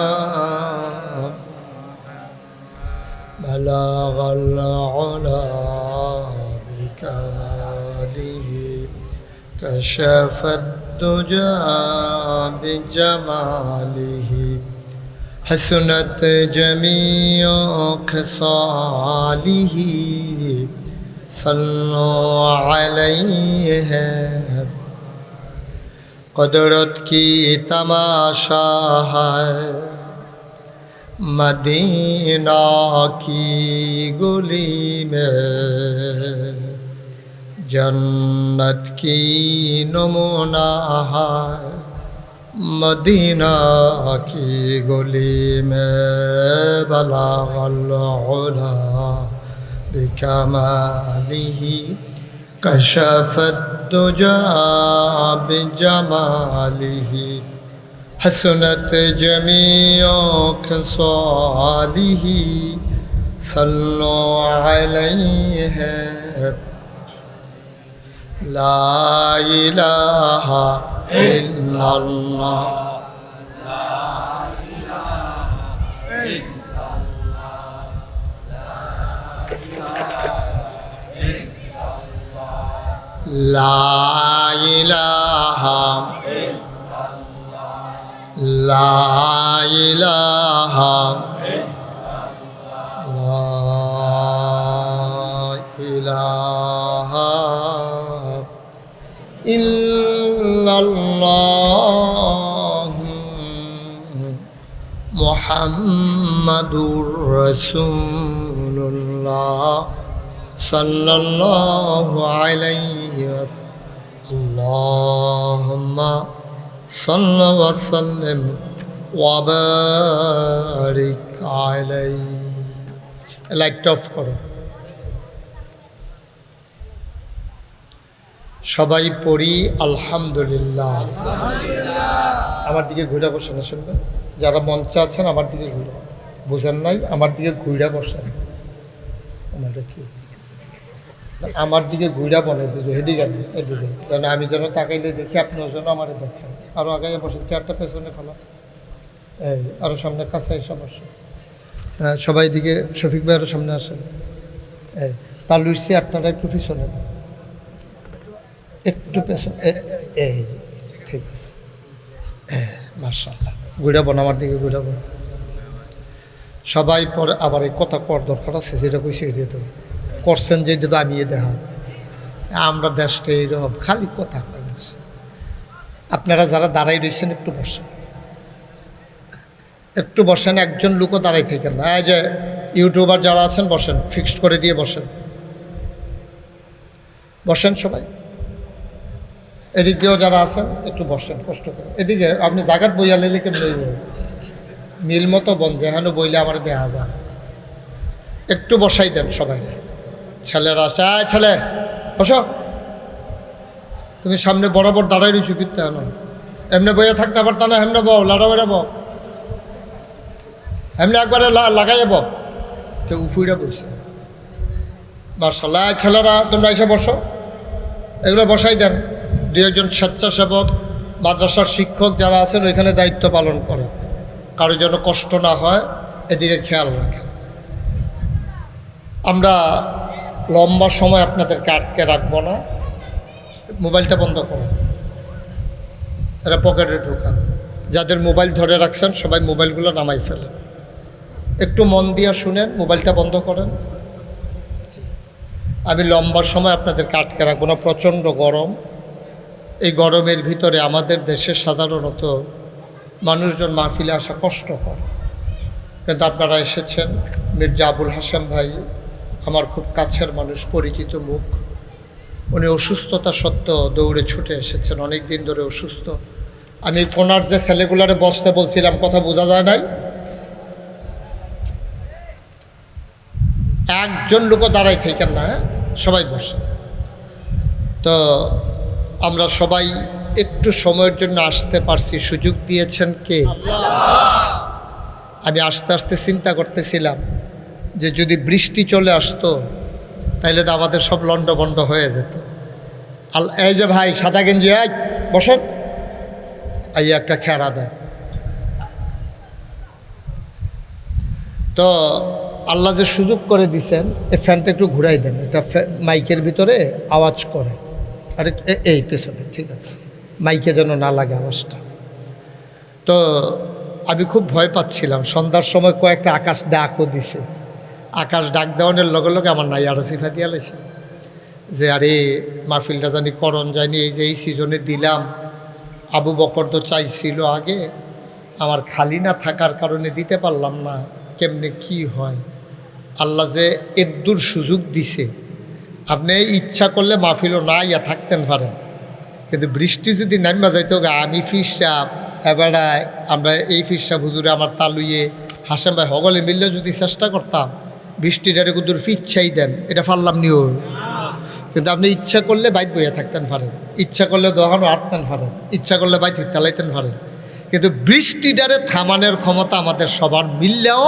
بلغ العلا بكماله كشف الدجى بجماله حسنت جميع خصاله صلوا علیہ قدرت کی تماشا ہے مدینہ کی گلی میں، جنت کی نمونہ ہے مدینہ کی گلی میں، بلغ العلا بکمالہ کشف الدجى بجمالہ حسنت جميع خصاله صلوا عليه لا إله إلا الله لا إله لا إله لا إله إلا الله محمد رسول الله صلى الله عليه وسلم اللهم صل وسلم وبارك عليه লাইট অফ করো সবাই পড়ি আলহামদুলিল্লাহ। আমার দিকে ঘুরে বসেন, শুনবেন যারা মঞ্চে আছেন আমার দিকে ঘুরে, বোঝেন নাই আমার দিকে ঘুরে বসেন, আমার দিকে ঘুরা বলে দিল এদিকে এদিকে যেন আমি যেন তাকাইলে দেখি আপনার জন্য আমার দেখেন। আরো আগে বসে চেয়ারটা পেছনে ফেলা, এই আরো সামনে কাছে এসে বসে। হ্যাঁ সবাই দিকে শফিক ভাই আরো সামনে আসেন, এই তালুর চেয়ারটা একটু পিছনে দেন, একটু পেছনে, এই ঠিক আছে মাশাআল্লাহ। ঘুরা বোন আমার দিকে ঘুরা বোন সবাই। পরে আবার এই কথা কর দরকার আছে, যেটা কইছে এটা তো করছেন যে এটা তো আমি দেখা। আমরা দেশটা এইরকম খালি কথা কয়। আপনারা যারা দাঁড়াই রয়েছেন একটু বসেন, একটু বসেন, একজন লোকও দাঁড়াই থাকেন না। এই যে ইউটিউবার যারা আছেন বসেন, ফিক্সড করে দিয়ে বসেন, বসেন সবাই। এদিক দিয়েও যারা আছেন একটু বসেন কষ্ট করে। এদিকে আপনি জাগাত বইয়া লাইলে কেমন মিল মতো বন যেহানো বইলে আমার দেখা যায়, একটু বসাই দেন সবাই। ছেলেরা আসে, ছেলে বসো, তুমি সামনে বরাবর দাঁড়াই রয়েছো কিন্তু এমনি বইয়া থাকতে পারতা না, হেমনে বউ লাড়া বেড়া বউ, এমনি একবারে লাগাইয়া বউ, কেউ উফুইরা বসে। মাশাআল্লাহ ছেলেরা তোমরা এসে বসো, এগুলো বসাই দেন। দুই একজন স্বেচ্ছাসেবক মাদ্রাসার শিক্ষক যারা আছেন ওইখানে দায়িত্ব পালন করেন, কারো যেন কষ্ট না হয় এদিকে খেয়াল রাখেন। আমরা লম্বা সময় আপনাদেরকে আটকে রাখবো না। মোবাইলটা বন্ধ করুন, তারা পকেটে ঢোকান। যাদের মোবাইল ধরে রাখছেন সবাই মোবাইলগুলো নামাই ফেলেন। একটু মন দিয়ে শুনেন, মোবাইলটা বন্ধ করেন। আমি লম্বা সময় আপনাদেরকে আটকে রাখবো না। প্রচণ্ড গরম। এই গরমের ভিতরে আমাদের দেশে সাধারণত মানুষজন মাহফিলে আসা কষ্টকর, কিন্তু আপনারা এসেছেন। মির্জা আবুল হাশেম ভাই আমার খুব কাছের মানুষ, পরিচিত মুখ। উনি অসুস্থতা সত্ত্বেও দৌড়ে ছুটে এসেছেন, অনেক দিন ধরে অসুস্থ। আমি কোনার যে ছেলেগুলারে বসতে বলছিলাম, কথা বোঝা যায় নাই, একজন লোকও দাঁড়াই থাকেন না, সবাই বসে। তো আমরা সবাই একটু সময়ের জন্য আসতে পারছি, সুযোগ দিয়েছেন কে? আমি আস্তে আস্তে চিন্তা করতেছিলাম যে যদি বৃষ্টি চলে আসতো তাহলে তো আমাদের সব লন্ডভন্ড হয়ে যেত। এই যে ভাই সাদা গেঞ্জি, বসেন, এই একটা খেরা দেয়। তো আল্লাহ যে সুযোগ করে দিছেন, এই ফ্যানটা একটু ঘুরাই দেন, এটা মাইকের ভিতরে আওয়াজ করে। আর এই পেছনে ঠিক আছে, মাইকে যেন না লাগে আওয়াজটা। তো আমি খুব ভয় পাচ্ছিলাম। সন্ধ্যার সময় কয়েকটা আকাশ ডাকও দিছে। আকাশ ডাক দেওয়ানোর লগে লগে আমার নাই আরো সিফা দিয়া লাইছে যে আরে মাহফিলটা জানি করণ যায়নি, এই যে এই সিজনে দিলাম। আবু বকর তো চাইছিল আগে, আমার খালি না থাকার কারণে দিতে পারলাম না, কেমনে কি হয়। আল্লাহ যে এদ্দুর সুযোগ দিছে, আপনি ইচ্ছা করলে মাহফিলও না ইয়া থাকতেন পারেন, কিন্তু বৃষ্টি যদি নামা যাইতো আমি ফিরসাব এবারায় আমরা এই ফিরসাব হুজুরে আমার তালুইয়ে হাসেম ভাই হগলে মিললে যদি চেষ্টা করতাম বৃষ্টিটারে কুদুর ফিচ্ছাই দেন, এটা পারলাম নিও। কিন্তু আপনি ইচ্ছা করলে বাইত বইয়া থাকতেন পারেন, ইচ্ছা করলে দোকানও আটতেন পারেন, ইচ্ছা করলে বাইত চালাইতেন পারেন, কিন্তু বৃষ্টিটারে থামানোর ক্ষমতা আমাদের সবার মিললেও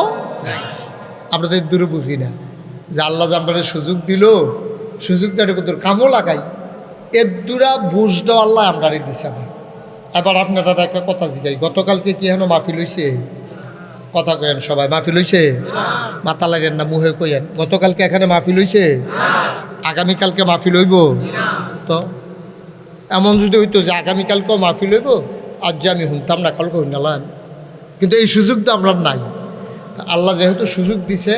আমরা তো দূরে বুঝি না যে আল্লাহ যে আমরা সুযোগ দিল, সুযোগটারে কুদুর কামও লাগাই, এর দূরা বুঝলো আল্লাহ আমরারই দিছে না। এবার আপনারা একটা কথা জিগাই, গতকালকে কি হেন মাহফিল হইছে? কথা কয়েন সবাই, মাহফিল হইছে? মাথা লাগেন না, মুহে কইেন গতকালকে এখানে মাহফিল হইছে? আগামীকালকে মাহফিল হইব? তো এমন যদি হইতো যে আগামীকালকেও মাহফিল হইব, আজ যে আমি শুনতাম না, কালকে শুনলাম, কিন্তু এই সুযোগটা আমরা নাই। আল্লাহ যেহেতু সুযোগ দিছে,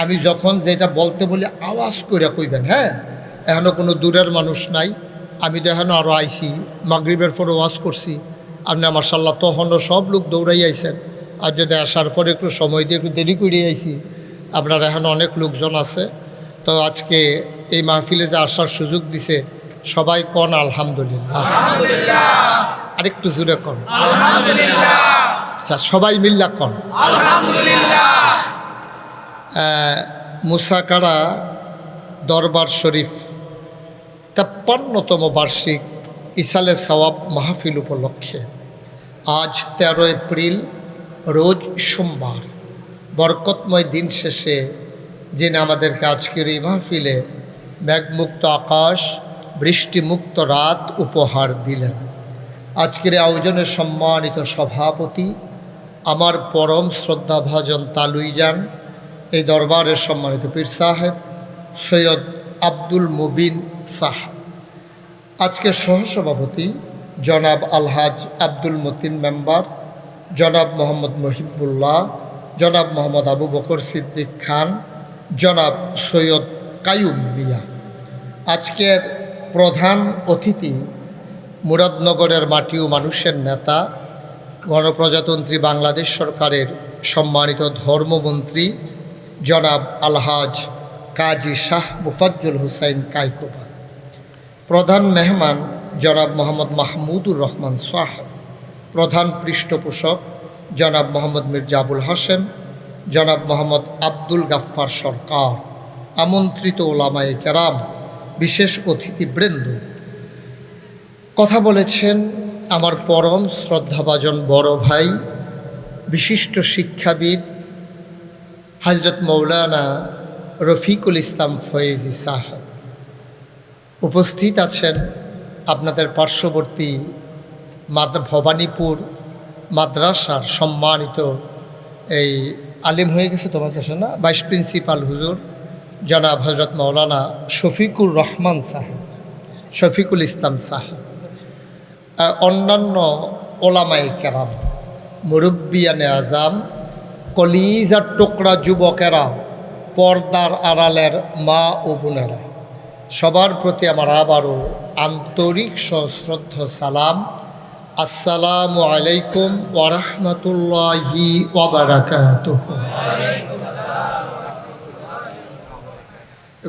আমি যখন যেটা বলতে বলি আওয়াজ করে কইবেন। হ্যাঁ, এখনও কোনো দূরের মানুষ নাই, আমি তো এখনও আরও আইছি, মাগরিবের পরে ওয়াজ করছি, আপনি মাশাআল্লাহ তখনও সব লোক দৌড়াই আইছেন। আর যদি আসার পরে একটু সময় দিয়ে একটু দেরি করে আইছি, আপনার এখন অনেক লোকজন আছে। তো আজকে এই মাহফিলে যে আসার সুযোগ দিছে, সবাই কন আলহামদুলিল্লাহ, আরেকটু জোরে কন আলহামদুলিল্লাহ। আচ্ছা, সবাই মিল্লা কন আলহামদুলিল্লাহ। মুসাকারা দরবার শরীফ 53তম বার্ষিক ইসালে সওয়াব মাহফিল উপলক্ষে আজ 13 এপ্রিল রোজ সোমবার, বরকতময় দিন শেষে যিনি আমাদেরকে আজকের এই মাহফিলে মেঘমুক্ত আকাশ, বৃষ্টিমুক্ত রাত উপহার দিলেন। আজকের আয়োজনের সম্মানিত সভাপতি আমার পরম শ্রদ্ধাভাজন তালুইজান, এই দরবারের সম্মানিত পীর সাহেব সৈয়দ আব্দুল মুবিন সাহেব, আজকের সহসভাপতি জনাব আলহাজ আব্দুল মতিন মেম্বার, জনাব মোহাম্মদ মহিবুল্লাহ, জনাব মোহাম্মদ আবু বকর সিদ্দিক খান, জনাব সৈয়দ কায়ুম মিয়া। আজকের প্রধান অতিথি মুরাদনগরের মাটি ও মানুষের নেতা, গণপ্রজাতন্ত্রী বাংলাদেশ সরকারের সম্মানিত ধর্মমন্ত্রী জনাব আলহাজ কাজী শাহ মুফাজ্জল হুসাইন কায়কোবাদ। প্রধান মেহমান জনাব মোহাম্মদ মাহমুদুর রহমান সাহেব। প্রধান পৃষ্ঠপোষক জনাব মোহাম্মদ মির্জা আবুল হাশেম, জনাব মোহাম্মদ আব্দুল গাফফার সরকার, আমন্ত্রিত ওলামায়ে কেরাম, বিশেষ অতিথিবৃন্দ। কথা বলেছেন আমার পরম শ্রদ্ধাভাজন বড় ভাই, বিশিষ্ট শিক্ষাবিদ হজরত মৌলানা রফিকুল ইসলাম ফয়েজি সাহেব। উপস্থিত আছেন আপনাদের পার্শ্ববর্তী ভবানীপুর মাদ্রাসার সম্মানিত এই আলিম হয়ে গেছে তোমাদের দেশে না, ভাইস প্রিন্সিপাল হুজুর জনাব হজরত মৌলানা শফিকুর রহমান সাহেব, শফিকুল ইসলাম সাহেব, অন্যান্য ওলামায়ে কেরাম, মুরব্বিয়ানে আজাম, কলিজার টুকরা যুবকেরা, পর্দার আড়ালের মা ও বোনেরা, সবার প্রতি আমার আবারও আন্তরিক সশ্রদ্ধ সালাম। আসসালামু আলাইকুম ওয়া রাহমাতুল্লাহি ওয়া বারাকাতুহু।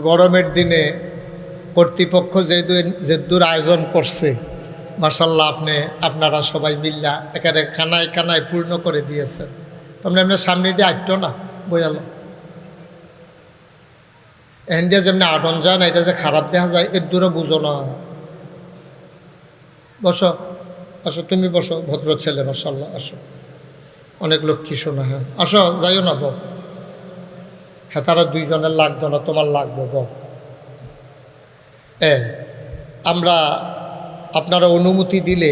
গরমের দিনে কর্তৃপক্ষ যেদূর আয়োজন করছে, মাশাআল্লাহ আপনারা সবাই মিল্লা এখানে খানায় খানায় পূর্ণ করে দিয়েছেন। তোমরা এমনি সামনে দিয়ে আটটো না বইয়াল এখান দিয়ে যেমনি আটন যায় না, এটা যে খারাপ দেখা যায় এর দূরে বুঝো না। বসো আসো, তুমি বসো, ভদ্র ছেলে মাশাআল্লাহ, আসো, অনেক লক্ষ্মী শোনা। হ্যাঁ আসো, যাইও না বল। হ্যাঁ তারা দুইজনের লাগবে না, তোমার লাগবে বল। আমরা আপনারা অনুমতি দিলে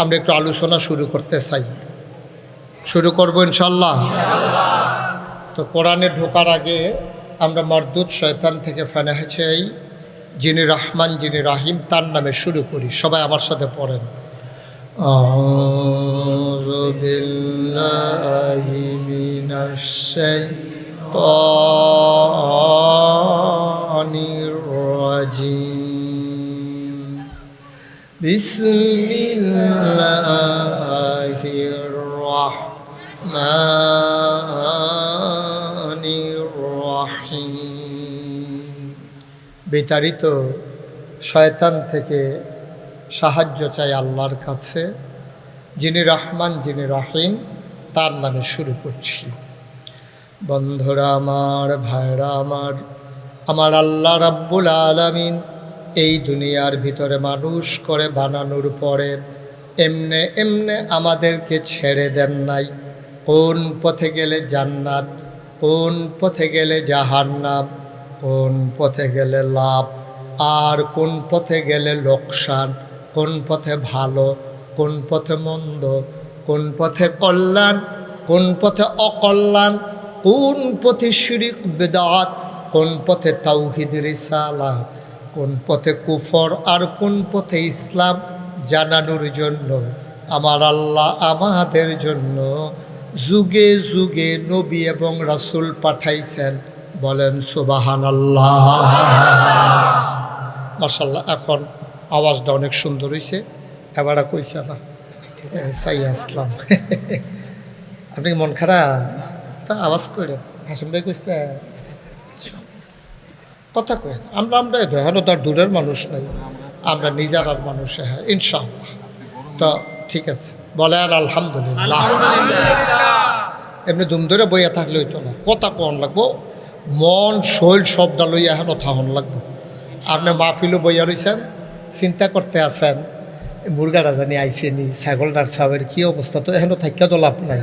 আমরা একটু আলোচনা শুরু করতে চাই। শুরু করবো ইনশাল্লাহ। তো কোরআনে ঢোকার আগে আমরা মারদুদ শয়তান থেকে ফানাহ চাই, যিনি রহমান যিনি রাহিম তার নামে শুরু করি। সবাই আমার সাথে পড়েন। আউযু বিল্লাহি মিনাশ শাইতানির রাজিম। বিসমিল্লাহির রাহমানির রাহিম। বিতাড়িত শয়তান থেকে সাহায্য চাই আল্লাহর কাছে, যিনি রহমান যিনি রহিম তার নামে শুরু করছি। বন্ধুরা আমার, ভাইরা আমার আল্লাহ রাব্বুল আলামিন এই দুনিয়ার ভিতরে মানুষ করে বানানোর পরে এমনে এমনে আমাদেরকে ছেড়ে দেন নাই। কোন পথে গেলে জান্নাত, কোন পথে গেলে জাহান্নাম, কোন পথে গেলে লাভ আর কোন পথে গেলে লোকসান, কোন পথে ভালো কোন পথে মন্দ, কোন পথে কল্যাণ কোন পথে অকল্যাণ, কোন পথে শিরক বিদআত, কোন পথে তাওহীদ রিসালাত, কোন পথে কুফর আর কোন পথে ইসলাম জানানোর জন্য আমার আল্লাহ আমাদের জন্য যুগে যুগে নবী এবং রাসূল পাঠাইছেন। বলেন সুবহানাল্লাহ। মাশাআল্লাহ, এখন আওয়াজটা অনেক সুন্দর হয়েছে। এবারে কইছে না সাই আসলাম। আপনি মন খারাপ তা আওয়াজ করেন। হাসিম ভাই কইছে কথা কয়েন। আমরা হেন তার দূরের মানুষ নাই, আমরা নিজেরার মানুষ। হ্যাঁ ইনশাআল্লাহ। তো ঠিক আছে, বলেন আলহামদুলিল্লাহ। এমনি দুম ধরে বইয়া থাকলে হইতো না, কথা কন লাগবো, মন শৈল সবটা লইয়া হেন থাহন লাগবো। আপনি মাহফিলও বইয়া রয়েছেন, চিন্তা করতে আছেন মুরগাটা জানি আইসেনি, ছাগলটার সাবের কী অবস্থা, তো এখনও থাকিয়া তো লাভ নাই।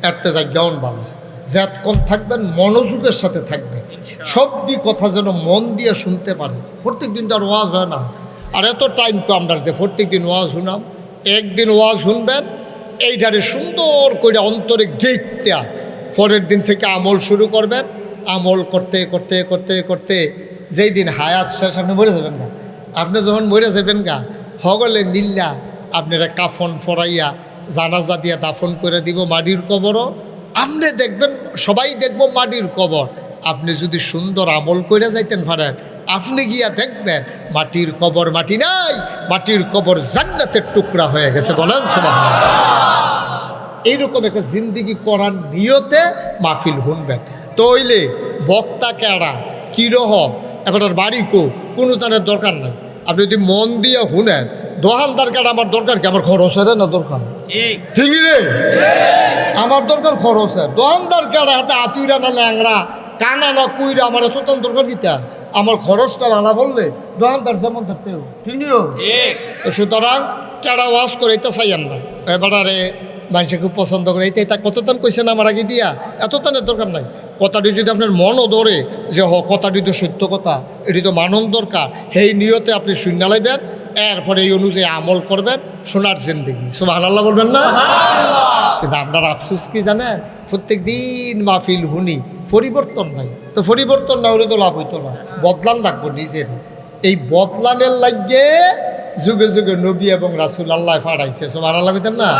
এরতে জায়গাও ভালো, যতক্ষণ থাকবেন মনোযোগের সাথে থাকবেন, সব দিক কথা যেন মন দিয়ে শুনতে পারেন। প্রত্যেক দিন তো আর ওয়াজ হয় না, আর এত টাইম তো আমরা যে প্রত্যেক দিন ওয়াজ শুনাম। একদিন ওয়াজ শুনবেন, এইটারে সুন্দর করে অন্তরে গেইতে পরের দিন থেকে আমল শুরু করবেন। আমল করতে করতে করতে করতে যেই দিন হায়াত শেষ, আপনি মরে যাবেন গা। আপনি যখন মরে যাবেন গা, হগলে মিল্লা আপনারা কাফন ফরাইয়া জানাজা দিয়া দাফন করে দিব মাটির কবরও। আপনি দেখবেন, সবাই দেখব মাটির কবর। আপনি যদি সুন্দর আমল করে যাইতেন পারেন, আপনি গিয়া দেখবেন মাটির কবর মাটি নাই, মাটির কবর জান্নাতের টুকরা হয়ে গেছে। বলেন সুবহানাল্লাহ। এইরকম একটা জিন্দিগি করার নিয়তে মাহফিল শুনবেন। তইলে বক্তা কেডা কীরকম এবার বাড়ি কোনো তার দরকার নাই। আপনি যদি মন দিয়ে শুনেন, দোকানদার কাটা আমার দরকার কি, আমার খরচের না দরকার, ঠিক রে? আমার দরকার খরচের। দোকানদার কাটা হাতে আতুইরা না ল্যাংরা কানা না কুইরা আমার এত দরকার কিতা, আমার খরচটা ভালো বললে দোকানদার যেমন থাকতেও ঠিক নিও। সুতরাং কেডা ওয়াজ করে এটা চাইয়েন না। এবারে মানুষে খুব পছন্দ করে এটা কত টান কইছেন আমার আগে দিয়া, এত টানের দরকার নাই। কথাটি যদি আপনার মনও ধরে যে কথাটি তো সত্য কথা, এটি তো মানন দরকার, সেই নিয়তে আপনি শূন্য লাইবেন। এরপরে এই অনুযায়ী আমল করবেন, সোনার জিন্দেগি। সুবহানাল্লাহ বলবেন না? কিন্তু আপনার আফসোস কি জানেন, প্রত্যেক দিন মাহফিল হুনি, পরিবর্তন নাই। তো পরিবর্তন না হলে তো লাভ হইতো না, বদলান রাখবো নিজের। এই বদলানের লাগে যুগে যুগে নবী এবং রাসূল আল্লাহ পাঠাইছে। সুবহানাল্লাহ কইতেন না?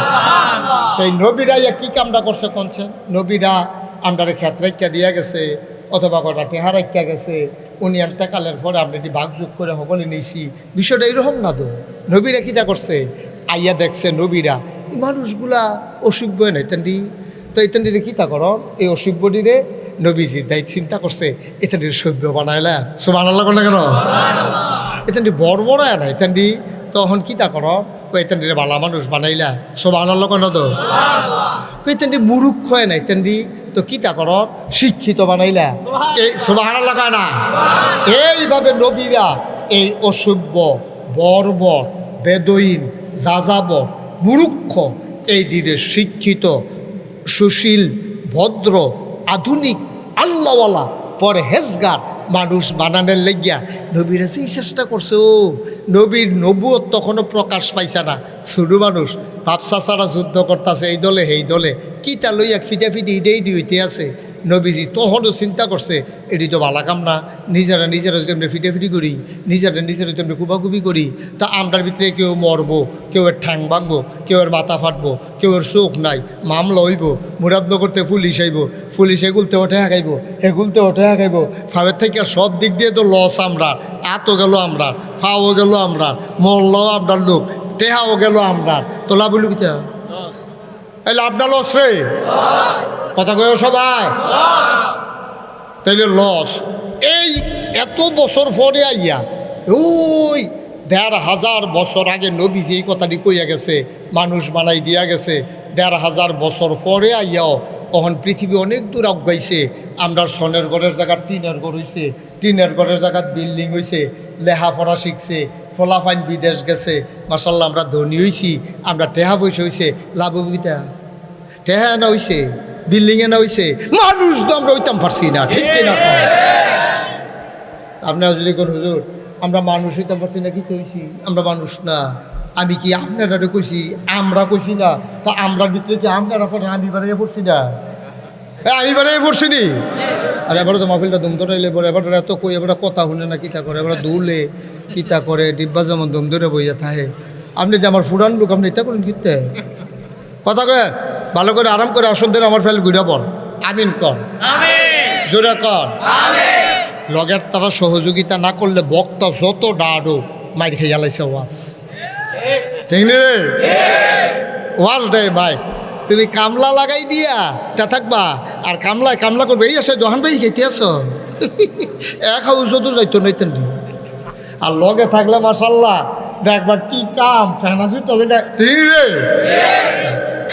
এই নবীরা কি কামটা করছে কোনছেন? নবীরা আমরারে ক্ষেত রাইখা দিয়া গেছে, অথবা কটা টেহা রাইখা গেছে, উনি এন্তেকালের পরে আমরা এটি ভাগযোগ করে সকলে নিয়েছি। বিষয়টা এইরকম না তো। নবীরা কিটা করছে, আইয়া দেখছে নবীরা এই মানুষগুলা অসভ্য নাই তেন্ডি, তো এই তেন্ডিরে কিতা করো, এই অসভ্যটিরে নবীজি দায়িত্ব চিন্তা করছে, এতেন্ডির সভ্য বানাইলা। সুবহানাল্লাহ কোন কেন? এতেন্ডি বড় বড় নাই তেন্ডি, তখন কিতা করো, এতেন্ডিরে ভালো মানুষ বানাইলা। সুবহানাল্লাহ কেন? তো এতেন্ডি মুরুক্ষ নাই তেন্ডি, তো কিতা কর, শিক্ষিত বানাইলা। এই সুবহানাল্লাহ কয় না? এইভাবে নবীরা এই অসভ্য, বর্বর, বেদইন, যাযাবর, মূর্খ এই দিনে শিক্ষিত, সুশীল, ভদ্র, আধুনিক, আল্লাহওয়ালা, পরহেজগার মানুষ বানানোর লেগিয়া নবীরা যেই চেষ্টা করছে, ও নবীর নবুয়ত তখনও প্রকাশ পাইছে না। ছোটো মানুষ ভাবসা ছাড়া যুদ্ধ করতেছে, এই দলে এই দলে, কিতা লইয়া ফিটাফিটি ইডেইডি হইতে আছে। নবীজি তখনও চিন্তা করছে, এটি তো ভালো কাম না, নিজেরা যদি আমরা ফিটাফিটি করি, নিজেরা যদি আমরা কুবাকুবি করি, তা আমরার ভিতরে কেউ মরবো, কেউ এর ঠ্যাং ভাঙবো, কেউ এর মাথা ফাটবো, কেউ এর চোখ নাই, মামলা হইব, মুরাদনগরতে পুলিশ আইব, পুলিশ এগুলতে ওঠে হাঁকাইব, এগুলতে ওঠে হাঁকাইব, ফাওয়ের থেকে সব দিক দিয়ে তো লস। আমরা আতও গেল, আমরা ফাও গেল, আমরা মরলাও আমরার লোক, টেহাও গেল, আমরা তোলা বলি কিতা এই লাভটা লস রে, কথা কয় সবাই, তাইলে লস। এই এত বছর পরে আইয়া, ওই ১,৫০০ বছর আগে নবীজি এই কথাটি কইয়া গেছে, মানুষ বানাই দিয়া গেছে। ১,৫০০ বছর পরে আইয়াও তখন পৃথিবী অনেক দূর আগাইছে। আমরা সনের ঘরের জায়গা টিনের ঘর হয়েছে, টিনের ঘরের জায়গা বিল্ডিং হয়েছে, লেখাপড়া শিখছে, ফলাফাইন বিদেশ গেছে। মাশাল্লাহ আমরা ধনী হয়েছি, আমরা টেহা পয়সা হয়েছে, লাভবিতা টেহা না হয়েছে, বিল্ডিংয়ে না হয়েছে, মানুষ তো আমরা হইতাম পারছি না। ঠিক কিনা? আপনারা যদি কোন হুজুর আমরা মানুষ হইতাম পারছি না, কি কইছি? আমরা মানুষ না। আমি কি আপনারা কইছি? আমরা কইছি না। তা আমরার ভিতরে কি আপনারা পড়েন? আমি বাড়াইয়া পড়ছি না, আমি বাড়াইয়া পড়ছি নি। আর এবারে তো মাহফিলটা দুম ধরাইলে পরে এবার এত কই, এবার কথা শুনে না, কিতা করে, এবার দুলে কিতা করে, ডিব্বা যেমন দুম ধরে বইয়া থাকে। আপনি যে আমার ফুরান লোক, আপনি এটা করেন কিতে কথা কয়েন, ভালো করে আরাম করে আসন ধরে আমার ফেল ঘুরে পড়, আমিন কর, জোরে কর। লগের তারা সহযোগিতা না করলে বক্তা যত ডাড়ো মাইর খেয়ে লাইছে ওয়াজ, ঠিক নি রে? ওয়াজ দে ভাই, তুমি কামলা লাগাই দিয়া তা থাকবা, আর কামলা করবে। এই আসে দোহান ভাই খেতে আসো, এক হাউস যত যাইতো নাইতেন। আর লগে থাকলে মাশাল্লাহ দেখবা কি কাম, ফেনাসিটা ঠিক রে।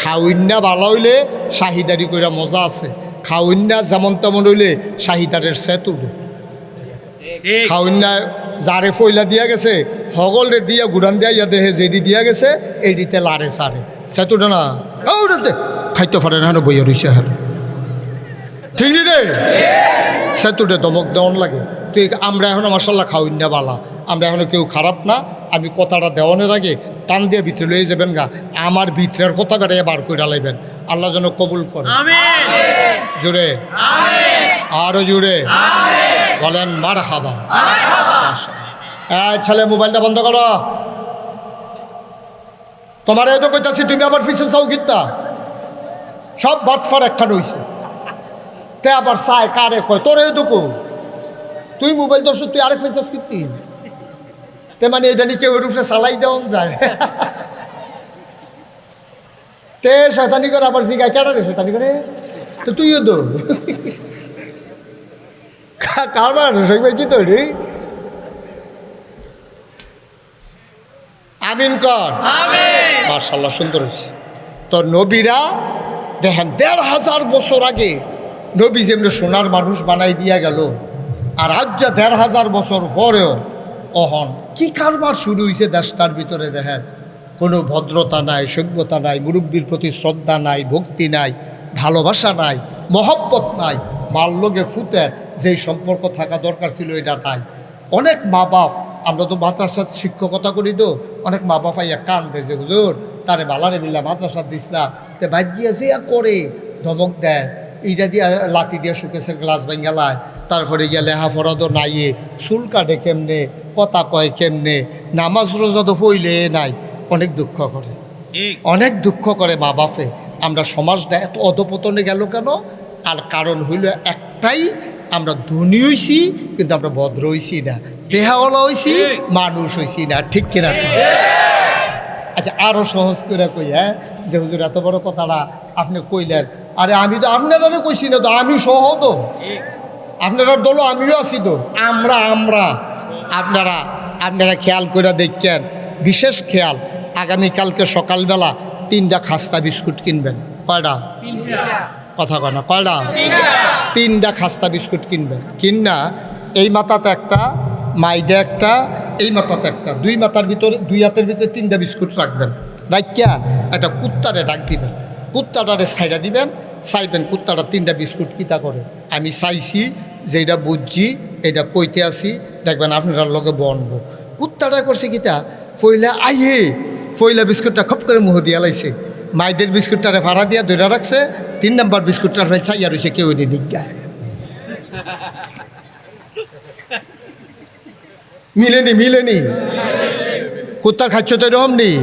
খাউইন্না ভালো হইলে শাহিদারি করে মজা আছে, খাউইন্না যেমন তেমন হইলে শাহিদারের সেত উঠে। খাউইন্না যারে ফইলা দিয়া গেছে, হগল রে দিয়া গুড়ান দিয়া ইয়া দেহে যেডি দিয়া গেছে, এডিতে লারে সারে সেত উঠে না। ওটাতে খাইতে পারে না, বইয়া রইছে হ্যাঁ, ঠিক রে। সেত উঠে দমক দেওয়ান লাগে। তো আমরা এখন মাশাল্লাহ খাউইন্না বালা, আমরা এখনো কেউ খারাপ না। আমি কথাটা দেওয়ানের আগে টান দিয়ে ভিতরে লয়ে যাবেন গা, আমার ভিতরের কথা বেড়ে বার করে লাইবেন। আল্লাহ যেন কবুল করে। জোরে আরো জোরে বলেন মারহাবা। ছেলে মোবাইলটা বন্ধ করো। তোমার এত কইতাছি, তুমি আবার পিছিয়ে চাও কিতা? সব বাটফার একটা রয়েছে, তে আবার চায় কারে কয় তোর এ দুকু, তুই মোবাইল ধরছো, তুই আরেক ফেলছিস কীর্তি, তে মানে এটা নিয়ে কেউ রূপে চালাই দেওয়ান যায়। তে শয়তানি করে আবার জিগায়, কেন রে শয়তানি করে? তো তুইও দো কারবার ভাই কি তৈরি। আমিন কর। মাশাআল্লাহ সুন্দর হয়েছে। তো নবীরা দেখেন ১,৫০০ বছর আগে নবী যেমনি সোনার মানুষ বানাই দিয়া গেল, আর আজ যা ১,৫০০ বছর পরেও অহন কি কারবার শুরু হয়েছে দেশটার ভিতরে। দেখেন কোনো ভদ্রতা নাই, সভ্যতা নাই, মুরব্বীর প্রতি শ্রদ্ধা নাই, ভক্তি নাই, ভালোবাসা নাই, মহব্বত নাই, মার লগে ফুতের যেই সম্পর্ক থাকা দরকার ছিল এটা নাই। অনেক মা বাপ আমরা তো মাদ্রাসার শিক্ষকতা করি, তো অনেক মা বাবা ইয়া কান দেয় যে হুজুর তারে বালারে মিল্লা মাদ্রাসা দিছিলাম, তে ভাগ্যিয়া যে করে ধমক দেয়, এইটা দিয়ে লাতি দিয়ে সুকেশের গ্লাস ভাঙ্গালায়, তারপরে গিয়া লেহাফড়া তো নাইয়ে, চুল কাটে কেমনে, কথা কয় কেমনে, নামাজ রোজা তো ফইলে নাই, অনেক দুঃখ করে, অনেক দুঃখ করে মা বাপে। আমরা সমাজটা এত অধপতনে গেল কেন? আর কারণ হইল একটাই, আমরা ধনী হইছি কিন্তু আমরা ভদ্র হইছি না, টেহাওয়ালা হইছি, মানুষ হইছি না, ঠিক কিনা? আচ্ছা আরও সহজ করে কই, হ্যাঁ, যে হুজুর এত বড় কথাটা আপনি কইলেন, আরে আমি তো আপনারা কইছি না, তো আমি সহ তো, আপনারা দল আমিও আছি তো, আমরা আপনারা আপনারা খেয়াল করে দেখছেন, বিশেষ খেয়াল, আগামীকালকে সকালবেলা 3টা খাস্তা বিস্কুট কিনবেন। কয়টা? কথা কয় না, কয়টা? 3টা খাস্তা বিস্কুট কিনবেন। কিনা এই মাথাতে একটা, মাইদে একটা, এই মাথাতে একটা, 2 মাথার ভিতরে, 2 হাতের ভিতরে 3টা বিস্কুট রাখবেন। রাখিয়া একটা কুত্তারে ডাক দিবেন, কুত্তাটারে ছাইড়া দিবেন, চাইবেন কুত্তাটা 3টা বিস্কুট কিতা করে। আমি চাইছি যে এটা বুঝছি, এটা কইতে আসি, দেখবেন আপনার লগে বনবো। কুত্তাটা করছে কিতা, পয়লা বিস্কুটটা খপ করে মুহ দিয়া লাইছে, মাইদের বিস্কুটটারে ভাড়া দিয়া ধরে রাখছে, 3 নম্বর বিস্কুটটার চাইয়া রয়েছে, কেউ নি নিজ্ঞা মিলেনি কুত্তার খাচ্ছ তো এরকম নেই।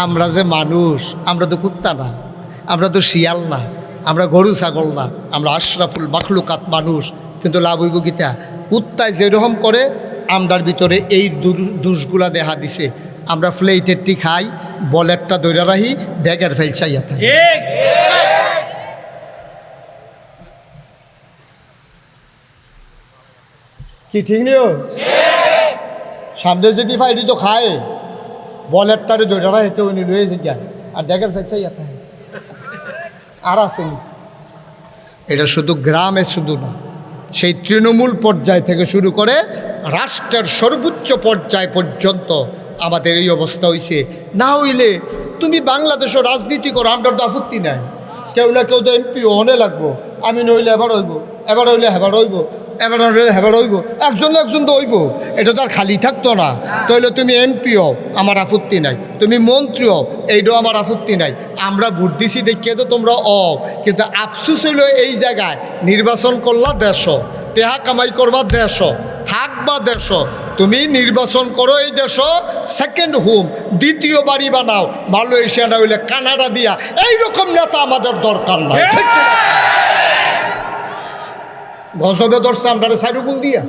আমরা যে মানুষ, আমরা তো কুত্তা না, আমরা তো শিয়াল না, আমরা গরু ছাগল না, আমরা আশরাফুল মাখলুকাত মানুষ। কিন্তু লাভ হইব গীতা, কুত্তায় যেরকম করে আমরার ভিতরে এই দোষগুলা দেখা দিছে। আমরা ফ্লেটেরটি খাই, বলেরটা দৈরা রাহি, ড্যাগের ফেল চাইয়া থাকি। কি ঠিক নিও? সামনে যেটি ফাইটি তো খায়, বলের তারে দৈরা রাহিতে উনি লয়ে যায়, আর ড্যাগের ফেল চাইয়া থাকে। আর আসেনি, এটা শুধু গ্রামে শুধু না, সেই তৃণমূল পর্যায় থেকে শুরু করে রাষ্ট্রের সর্বোচ্চ পর্যায় পর্যন্ত আমাদের এই অবস্থা হইছে। না হইলে তুমি বাংলাদেশও রাজনীতি করো, আমরা তো আপত্তি নাই, কেউ না কেউ তো এমপি হনে লাগবো। আমি নইলে এবার হইব, এবার হইলে হেবার হইব, এবার হইলে হেবার হইব, একজন তো হইব, এটা তো আর খালি থাকতো না। তাহলে তুমি এমপি হও, আমার আপত্তি নাই, তুমি মন্ত্রী হও, এইটাও আমার আপত্তি নাই। আমরা ভোট দিছি দেখিয়ে তো তোমরা কিন্তু আফসুস হইল এই জায়গায় নির্বাচন করলা দেশ, টেহা কামাই করবা দেশ, থাকবা দেশ, তুমি নির্বাচন করো এই দেশ সেকেন্ড হোম, দ্বিতীয় বাড়ি বানাও, মালয়েশিয়া না হইলে কানাডা দিয়া। এইরকম নেতা আমাদের দরকার নাই, ঠিক না? গজবে ধরছে আমরা সাইডুকুল দিয়া,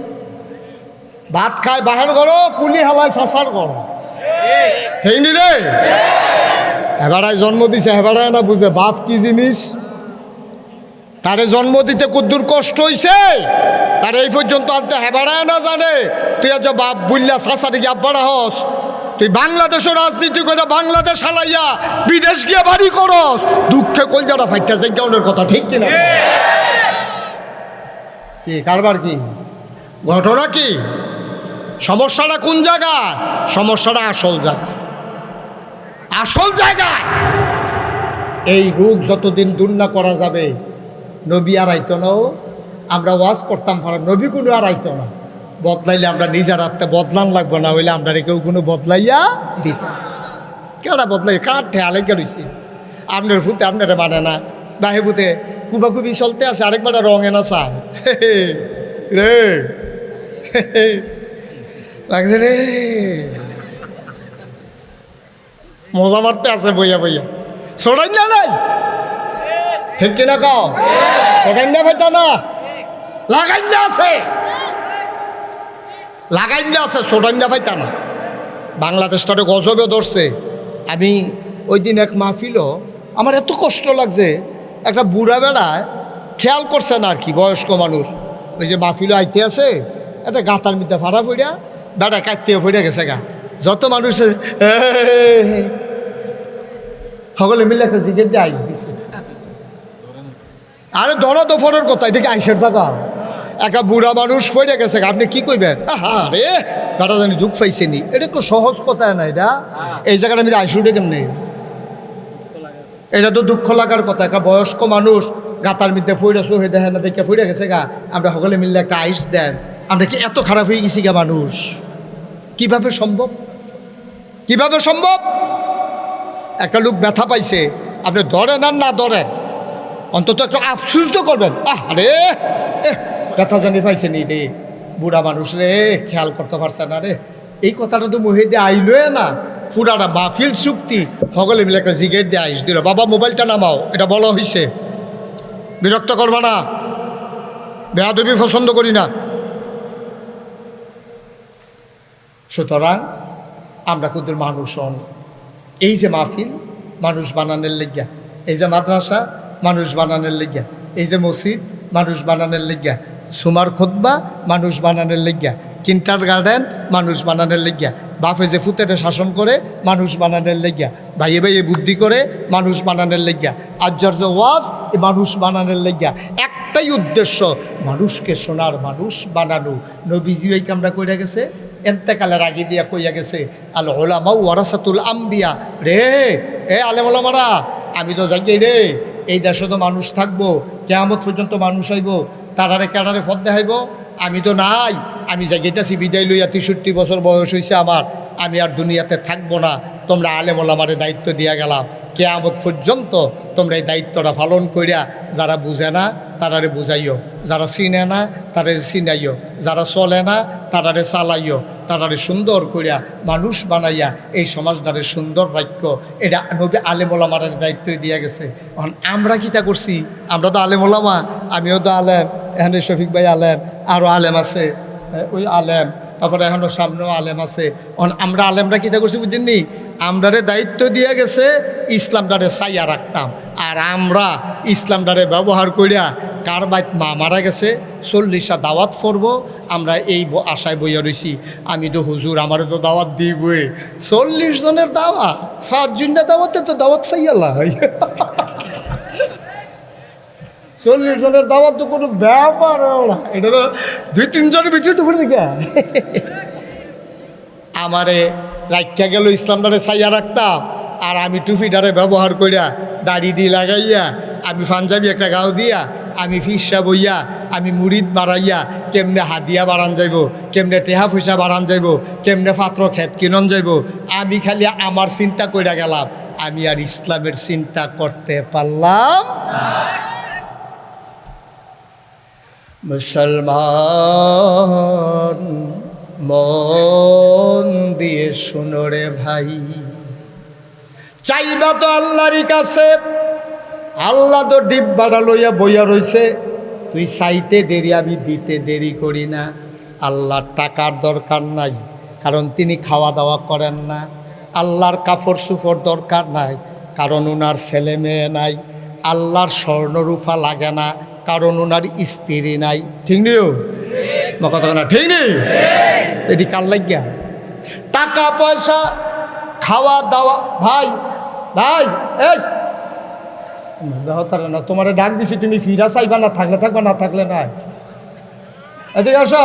ভাত খায় বাহের ঘর, কুলি হালায় চাষার ঘর, সেইনি রে। হেবারায় জন্ম দিছে, হেবারায় না বুঝে বাপ কি জিনিস। তারে জন্ম দিতে কদ্দুর কষ্ট হইছে, তার এই পর্যন্ত আনতে হেবারায় না জানে। তুই আজ বাপ বুল্লা চাষারে গিয়ে আব্বারা হস, তুই বাংলাদেশের রাজনীতি করে বাংলাদেশ হালাইয়া বিদেশ গিয়ে বাড়ি করস, দুঃখে কলজাটা ফাইটা জায়গাউনের কথা, ঠিক কিনা? কি কারবার, কি ঘটনা, কি সমস্যাটা কোন জায়গায়? সমস্যাটা আসল জায়গায়, আসল জায়গায়। এই রোগ যতদিন দূর না করা যাবে, নবী আর আইতো না, আমরা ওয়াজ করতাম, নবী কোনো আর আইতো না। বদলাইলে আমরা নিজের হাতে বদলান লাগবো, না হইলে আমরা কেউ কোনো বদলাইয়া দিতাম। কেউটা বদলাই কার ঠেয়ালে গেছে, আপনার ফুতে আপনারা মানে না, বাহে ফুতে কুবাকুবি চলতে আছে, আরেকবার রঙে না চায় রে লাগছে রে, মজা মারতে আছে বইয়া বইয়া। সোডাই না নাই, ঠিক কিনা কাও? সোডাই না ভাইতা না, লাগাই না আছে, লাগাই না আছে, সোডাই না ভাইতা না। বাংলাদেশটারে গজবে ধরছে। আমি ওই দিন এক মাহফিল, আমার এত কষ্ট লাগছে, একটা বুড়া বেড়ায় খেয়াল করছে না আর কি, বয়স্ক মানুষ, ওই যে মাহফিল আইতে আছে, একটা গাতার মধ্যে ফাড়া ফুড়িয়া বেড়া কাটতে ফুড়ে গেছে গা, যত মানুষ সকলে মিলে একটা জিগের দিয়ে আইস দিছে। আরে ধরা দফরের কথা, এটাকে আইসের জায়গা, একটা বুড়া মানুষ ফুড়ে গেছে গা, আপনি কি কইবেন? আরে বেটা জানি দুঃখ পাইছেনি, এটা একটু সহজ কথা না, এটা এই জায়গাটা আমি আইসুটে কেমনি, এটা তো দুঃখ লাগার কথা। একটা বয়স্ক মানুষ গাতার মধ্যে ফুড়ে হয়ে দেখে না, দেখে ফুড়ে গেছে গা, আমরা সকলে মিললে একটা আইস দেন, আমরা কি এত খারাপ হয়ে গেছি গা মানুষ? কিভাবে সম্ভব? কিভাবে সম্ভব? একটা লোক ব্যথা পাইছে, আপনি ধরেন আর না ধরেন, অন্তত একটু আফসুস তো করবেন। আরে ব্যথা জানি পাইছে নি রে, বুড়া মানুষ রে, খেয়াল করতে পারছে না রে। এই কথাটা তো মুহে দিয়ে আইলোয় না, পুরাটা মাহফিল চুক্তি সকলে মিলে একটা জিগেট দিয়ে আইস দিল, বাবা মোবাইলটা নামাও, এটা বলা হয়েছে, বিরক্ত করবা না, বেয়াদবি পছন্দ করি না। সুতরাং আমরা ক্ষুদ্র মানুষ হন। এই যে মাহফিল মানুষ বানানোর লেগিয়া, এই যে মাদ্রাসা মানুষ বানানোর লেগিয়া, এই যে মসজিদ মানুষ বানানোর লেগিয়া, সুমার খুতবা মানুষ বানানোর লেগিয়া, কিন্টার গার্ডেন মানুষ বানানোর লেগিয়া, বাপে যে ফুতেরে শাসন করে মানুষ বানানোর লেগিয়া, ভাইয়ে ভাইয়ে বুদ্ধি করে মানুষ বানানোর লেগিয়া, আশ্চর্য ওয়াজ এ মানুষ বানানোর লেগিয়া। একটাই উদ্দেশ্য, মানুষকে সোনার মানুষ বানানো। নবীজি ওই কামরা কইরা গেছে, এন্তেকালের আগে দিয়া কইয়া গেছে, আল ওলামা ওয়ারাসাতুল আম্বিয়া। রে এ আলেম ওলামারা, আমি তো জানি রে এই দেশে তো মানুষ থাকবো, কিয়ামত পর্যন্ত মানুষ আইব, তারারে কারারে ফদ দেখাইব, আমি তো নাই, আমি জায়গাইতেছি বিদায় লইয়া 63 বছর বয়স হয়েছে আমার, আমি আর দুনিয়াতে থাকবো না, তোমরা আলেম ওলামারে দায়িত্ব দিয়া গেলাম, কিয়ামত পর্যন্ত তোমরা এই দায়িত্বটা পালন করিয়া যারা বুঝে না তারারে বুঝাইও, যারা চিনে না তারারে চিনাইও, যারা চলে না তারারে চালাইও, তারারে সুন্দর করিয়া মানুষ বানাইয়া এই সমাজটারে সুন্দর রাখ্য। এটা নবী আলেম ওলামার দায়িত্ব দিয়া গেছে। এখন আমরা কিতা করছি? আমরা তো আলেম ওলামা, আমিও তো আলেম, এখানে শফিক ভাই আলেম, আরও আলেম আছে, ওই আলেম, তারপরে এখনও সামনেও আলেম আছে। আমরা আলেমরা কিতা করছি বুঝেননি? আমরারে দায়িত্ব দিয়ে গেছে ইসলামটারে চাইয়া রাখতাম, আর আমরা ইসলামটারে ব্যবহার করিয়া কার বাইত মা মারা গেছে 40টা দাওয়াত করব, আমরা এই আশায় বইয়া রয়েছি। আমি তো হুজুর আমারে তো দাওয়াত দিবই, 40 জনের দাওয়াত, 5 জনের দাওয়াতে তো দাওয়াত পাইয়ালা 40 জনের দাওয়াত তো কোনো ব্যাপার না, এটা তো 2-3 জনের ভিতরে তো পড়ে গা। আমারে রাখিয়া গেল ইসলামটারে চাইয়া রাখতাম, আর আমি টুপিটারে ব্যবহার করিয়া দাড়ি ডি লাগাইয়া, আমি পাঞ্জাবি একটা গাও দিয়া, আমি ফিসা বইয়া, আমি মুড়িদ বাড়াইয়া, কেমনে হাদিয়া বাড়ান যাইব, কেমনে টেহা পয়সা বাড়ান যাইব, কেমনে পাত্র খেত কিনন যাইব, আমি খালি আমার চিন্তা কইরা গেলাম, আমি আর ইসলামের চিন্তা করতে পারলাম। মুসলমান মন দিয়ে শুনো রে ভাই, চাইবা তো আল্লাহরই কাছে, আল্লাহ তো ডিব্বাটা লইয়া বইয়া রইছে, তুই চাইতে দেরি আমি দিতে দেরি করি না। আল্লাহর টাকার দরকার নাই, কারণ তিনি খাওয়া দাওয়া করেন না। আল্লাহর কাপড় চুপড় দরকার নাই, কারণ ওনার ছেলে মেয়ে নাই। আল্লাহর স্বর্ণরূপা লাগে না, কারণ ওনার স্ত্রী নাই। ঠিক নেই? কথা না ঠিক নেই? এটি কার লাগিয়া? টাকা পয়সা খাওয়া দাওয়া। ভাই ভাই এই না, তোমার ডাক দিছি, তুমি ফিরা চাইবা, না থাকলে থাকবা, না থাকলে নাই। এদিকে আসো,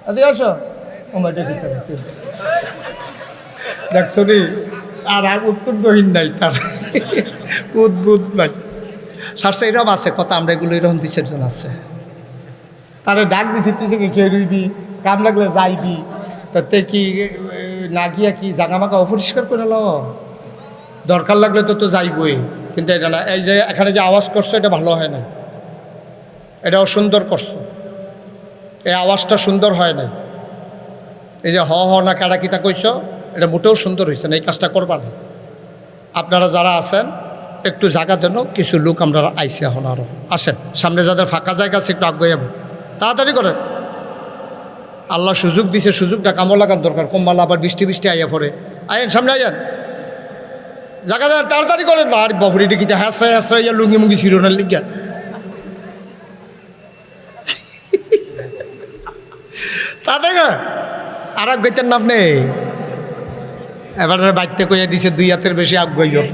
এদিকে আসো। দেখছো নি, আর উত্তর দহিন নাই, তার উদ্ভুত নাই। সারসা এরকম আছে কথা, আমরা এগুলো এরকম 2-4 জন আছে, তারা ডাক দিছি, তুই সে খেয়ে রইবি, কাম লাগলে যাইবি, তাতে কি না গিয়া কি জাগামাকা অপরিষ্কার করে ল, দরকার লাগলে তো তো যাইবই, কিন্তু এটা না। এই যে এখানে যে আওয়াজ করছো, এটা ভালো হয় না, এটা অসুন্দর করছো, এই আওয়াজটা সুন্দর হয় নাই। এই যে হ হ না কারা কিতা কইছ, এটা মোটেও সুন্দর হয়েছে না, এই কাজটা করবা না। আপনারা যারা আছেন একটু জায়গা দেন, কিছু লোক আমরা আইসে এখন আরও আসেন, সামনে যাদের ফাঁকা জায়গা আছে একটু আগে যাবো, তাড়াতাড়ি করেন। আল্লাহ সুযোগ দিছে, সুযোগটা কামো লাগার দরকার। কম্মাল আবার বৃষ্টি বৃষ্টি আইয়া পড়ে, আয়েন সামনে আইয়েন, জায়গা দেন, তাড়াতাড়ি করেন না। আর বাবুরি ডিকিতে হ্যাঁসরাই হ্যাঁসরাই লুঙ্গি মুঙ্গি শিরোনার লিগা তাদের আর এক বেতেন না আপনি। এবার বাইতে কইয়া দিছে 2 হাতের বেশি আগাইও।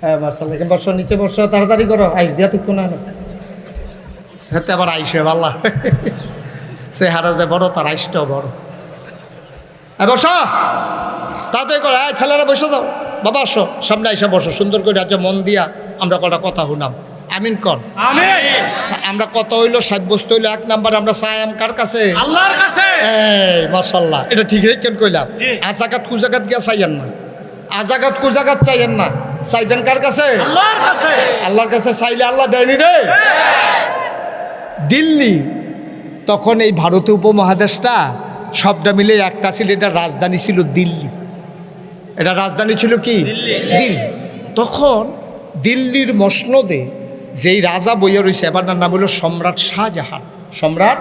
হ্যাঁ মার্শাল, এখানে বর্ষা, নিচে বর্ষা, তাড়াতাড়ি করো, আইস দিয়া ঠিক না হাতে আবার আইসে ভাল্লা চেহারা যে বড়, তার আইসটাও বড়। বসা তাড়াতাড়ি করো, ছেলেরা বসে দাও, বাবা আসো সামনে আইসা বসো, সুন্দর করে আজ মন দিয়া আমরা কটা কথা শুনাম। আমিন কর। আমরা কত হইলো সাব্যস্ত হইলো 1 নাম্বার আমরা চাইম কার কাছে আল্লাহর কাছে। এই মাশাআল্লাহ এটা ঠিক রেখেন কইলাম জি। আজাকাত কুজাকাত গিয়া চাইয়েন না আজাকাত কুজাকাত চাইয়েন না চাইবেন কার কাছে আল্লাহর কাছে। আল্লাহর কাছে চাইলে আল্লাহ দেয়নি রে দিল্লি তখন এই ভারতীয় উপমহাদেশটা সবটা মিলে একটা ছিল এটা রাজধানী ছিল দিল্লি এটা রাজধানী ছিল কি দিল্লি তখন দিল্লির মসনদে যেই রাজা বইয়া রয়েছে এবার নাম হলো সম্রাট শাহজাহান সম্রাট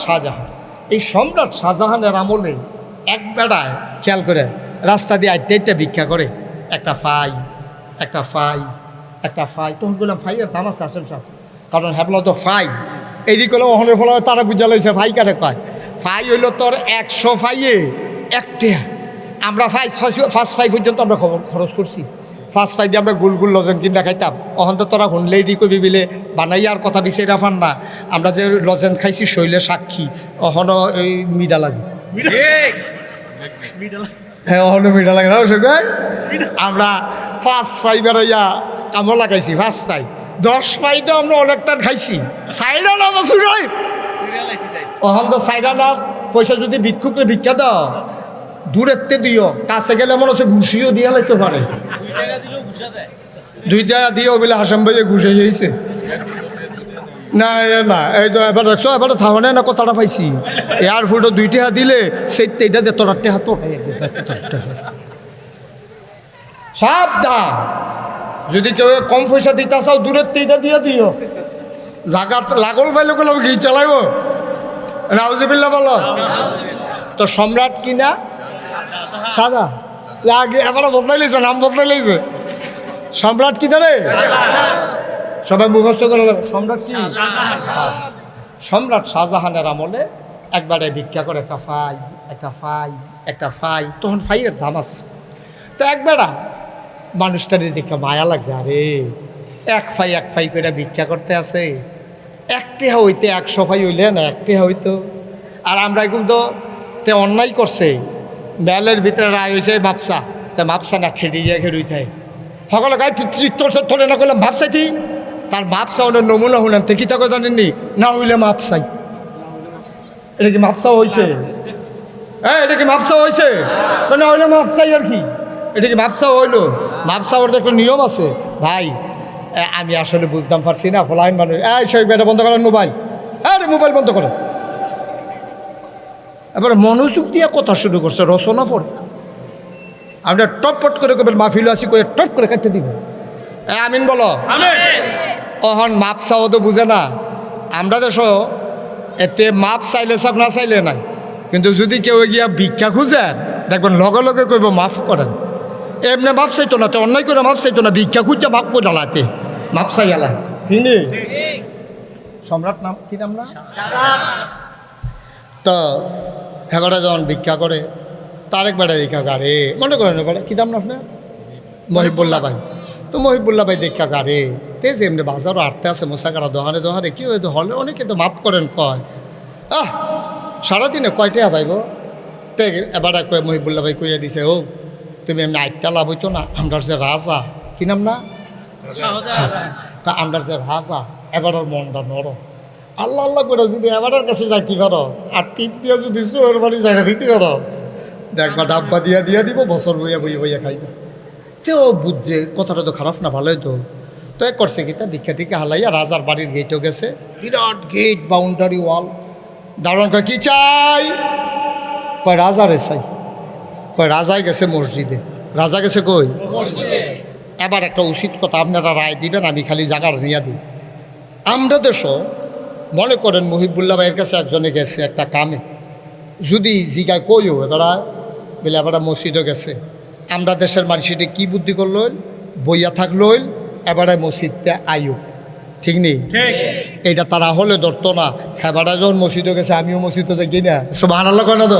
শাহজাহান এই সম্রাট শাহজাহানের আমলে এক বেড়ায় খেয়াল করে রাস্তা দিয়ে আইটা ভিক্ষা করে একটা ফাই একটা ফাই একটা ফাই তখন বললাম ফাইয়ের দাম আছে আসেন সব কারণ হ্যাবলা তো ফাই এইদিকে হলো ওখানে ফলে তারা বুঝা লইছে ফাই কারে কয় ফাই হইলো তোর 100 ফাইয়ে 1 টাকা আমরা ফার্স্ট ফাই পর্যন্ত আমরা খরচ করছি ফার্স্ট ফাই দিয়ে আমরা গুলগুল লজেন কিনা খাইতাম অহন তো তোরা হুনলেই দি কবি বিলে বানাইয়ার কথা বিচাই রাফান না আমরা যে লজেন খাইছি শৈলে সাক্ষী অহনও এই মিডা লাগে হ্যাঁ অহনও মিডা লাগে না সবাই আমরা ফার্স্ট ফাই বেড়াইয়া কামো লাগাইছি ফার্স্ট ফাই 10 ফাই তো আমরা অনেক তার খাইছি সাইডা না বছর অহন তো সাইডা না পয়সা যদি ভিক্ষুকরে ভিক্ষা দাও দূরেতে দিও কাছে গেলে মনে হচ্ছে ঘুষিও দিয়া লাইতে পারে 2 টাকা দিও বলে হাসাম ভাইয়ে ঘুষে যাইছে না না এই তো এবার দেখছো এবার থাহনে না কথাটা পাইছি এয়ারপোর্টে 2 টাকা দিলে সেই এইটা যে তোর টাকা তো সাবধান যদি কেউ কম পয়সা দিতে চাও দূরের এইটা দিয়ে দিও জায়গা লাগল ফাইলে গেলে ঘি চালাইব নাউজিবিল্লাহ বলো তো সম্রাট কিনা সাজা লাগে এবার বদলাই লেছে নাম বদলাই লেছে সম্রাট কিনা রে সবাই মুখস্থ করে সম্রাট কি সম্রাট শাহজাহানের আমলে একবারে ভিক্ষা করে একটা ফাই একটা ফাই একটা ফাই তখন ফাইয়ের দাম আছে তো একবারা মানুষটারে দেখে মায়া লাগছে আরে এক ফাই করে ভিক্ষা করতে আছে 1 টাকা হইতে 100 ফাই হইলে না 1 টাকা হইতো আর আমরা এখন তো তে অন্যায় করছে মেলের ভিতরে রায় হয়েছে মাপসা তা মাপসা না ঠেড়ে যায় ঘেরুই থাকে সকলে গায়ে তোলে না করলাম ভাবসাইছি তার মাপসা ওনার নমুনা হলাম তো কি তাকে জানেননি না হইলে মাপসাই এটা কি মাপসা হয়েছে হ্যাঁ এটা কি মাপসা হয়েছে না হইলে মাপসাই আর কি এটা কি মাপসা হইলো মাপসা ওর তো একটা নিয়ম আছে ভাই আমি আসলে বুঝতাম পারছি না ফলাইন মানুষ এই সেই বেটা বন্ধ করেন মোবাইল আরে মোবাইল বন্ধ করো এবার মনোযোগ দিয়ে কথা শুরু করছে রচনা পড়ে আমরা টপট করে কবে মাহফিল আসি করে টপ করে কাটতে দিব আমিন বলো অহন মাপ চাও তো বুঝে না আমরা দেশ এতে মাপ চাইলে সব না চাইলে নাই কিন্তু যদি কেউ গিয়া ভিক্ষা খুঁজেন দেখবেন লগে লগে কইব মাফ করেন এমনি মাপ চাইতো না তো অন্যায় করে মাপ চাইতো না ভিক্ষা খুঁজছে মাপ করে ডালাতে মাপ চাই আলা ঠিক নেই সম্রাট নাম কি নাম না তো এবারে যখন ভিক্ষা করে তারেক বেড়া দেখা গারে মনে করেন এবারে কী দাম না আপনার মহিবুল্লাহ ভাই তো মহিবুল্লাহ ভাই দেখা গারে তে যে এমনি বাজারও আটতে আছে মোসাকারা দোহানে দোহানে কি হয়তো হলে অনেকে তো মাফ করেন কয় সারাদিনে কয়টা ভাইব তে এবারে কয়ে মহিবুল্লাহ ভাই কইয়া দিছে ও তুমি এমনি আটটা লাভ হইতো না আমরা যে রাজা কি নাম না আমরা যে রাজা এবারের মনটা নরম আল্লাহ আল্লাহ করে যদি এবারের কাছে যাইতে খরচ আর টিপ দিয়ে যদি সুরের বাড়ি জায়গা দিতে খরচ দেখবা ডাব্বা দিয়া দিব বছর বইয়া বইয়া খাইবা তেও বুঝছে কথাটা তো খারাপ না ভালোই তো এক করছে কি তা ভিক্ষা টিকা হালাইয়া রাজার বাড়ির গেটও গেছে বিরাট গেট বাউন্ডারি ওয়াল দারোয়ান কয় কি চাই কয় রাজারে চাই কয় রাজাই গেছে মসজিদে রাজা গেছে কই এবার একটা উচিত কথা আপনারা রায় দিবেন আমি খালি জায়গার নিয়ে দিই আমরা দেশও মনে করেন মহিবুল্লাহ ভাইয়ের কাছে একজনে গেছে একটা কামে যদি জিগায় কইও এবারা বলে এবারা মসজিদও গেছে আমরা দেশের মানুষের কি বুদ্ধি করলো বইয়া থাকলো এবারে মসজিদতে আইও ঠিক নেই এইটা তারা হলে ধরতো না এবারে যখন মসজিদও গেছে আমিও মসজিদে যাই কিনা সুবহানাল্লাহ কয় না তো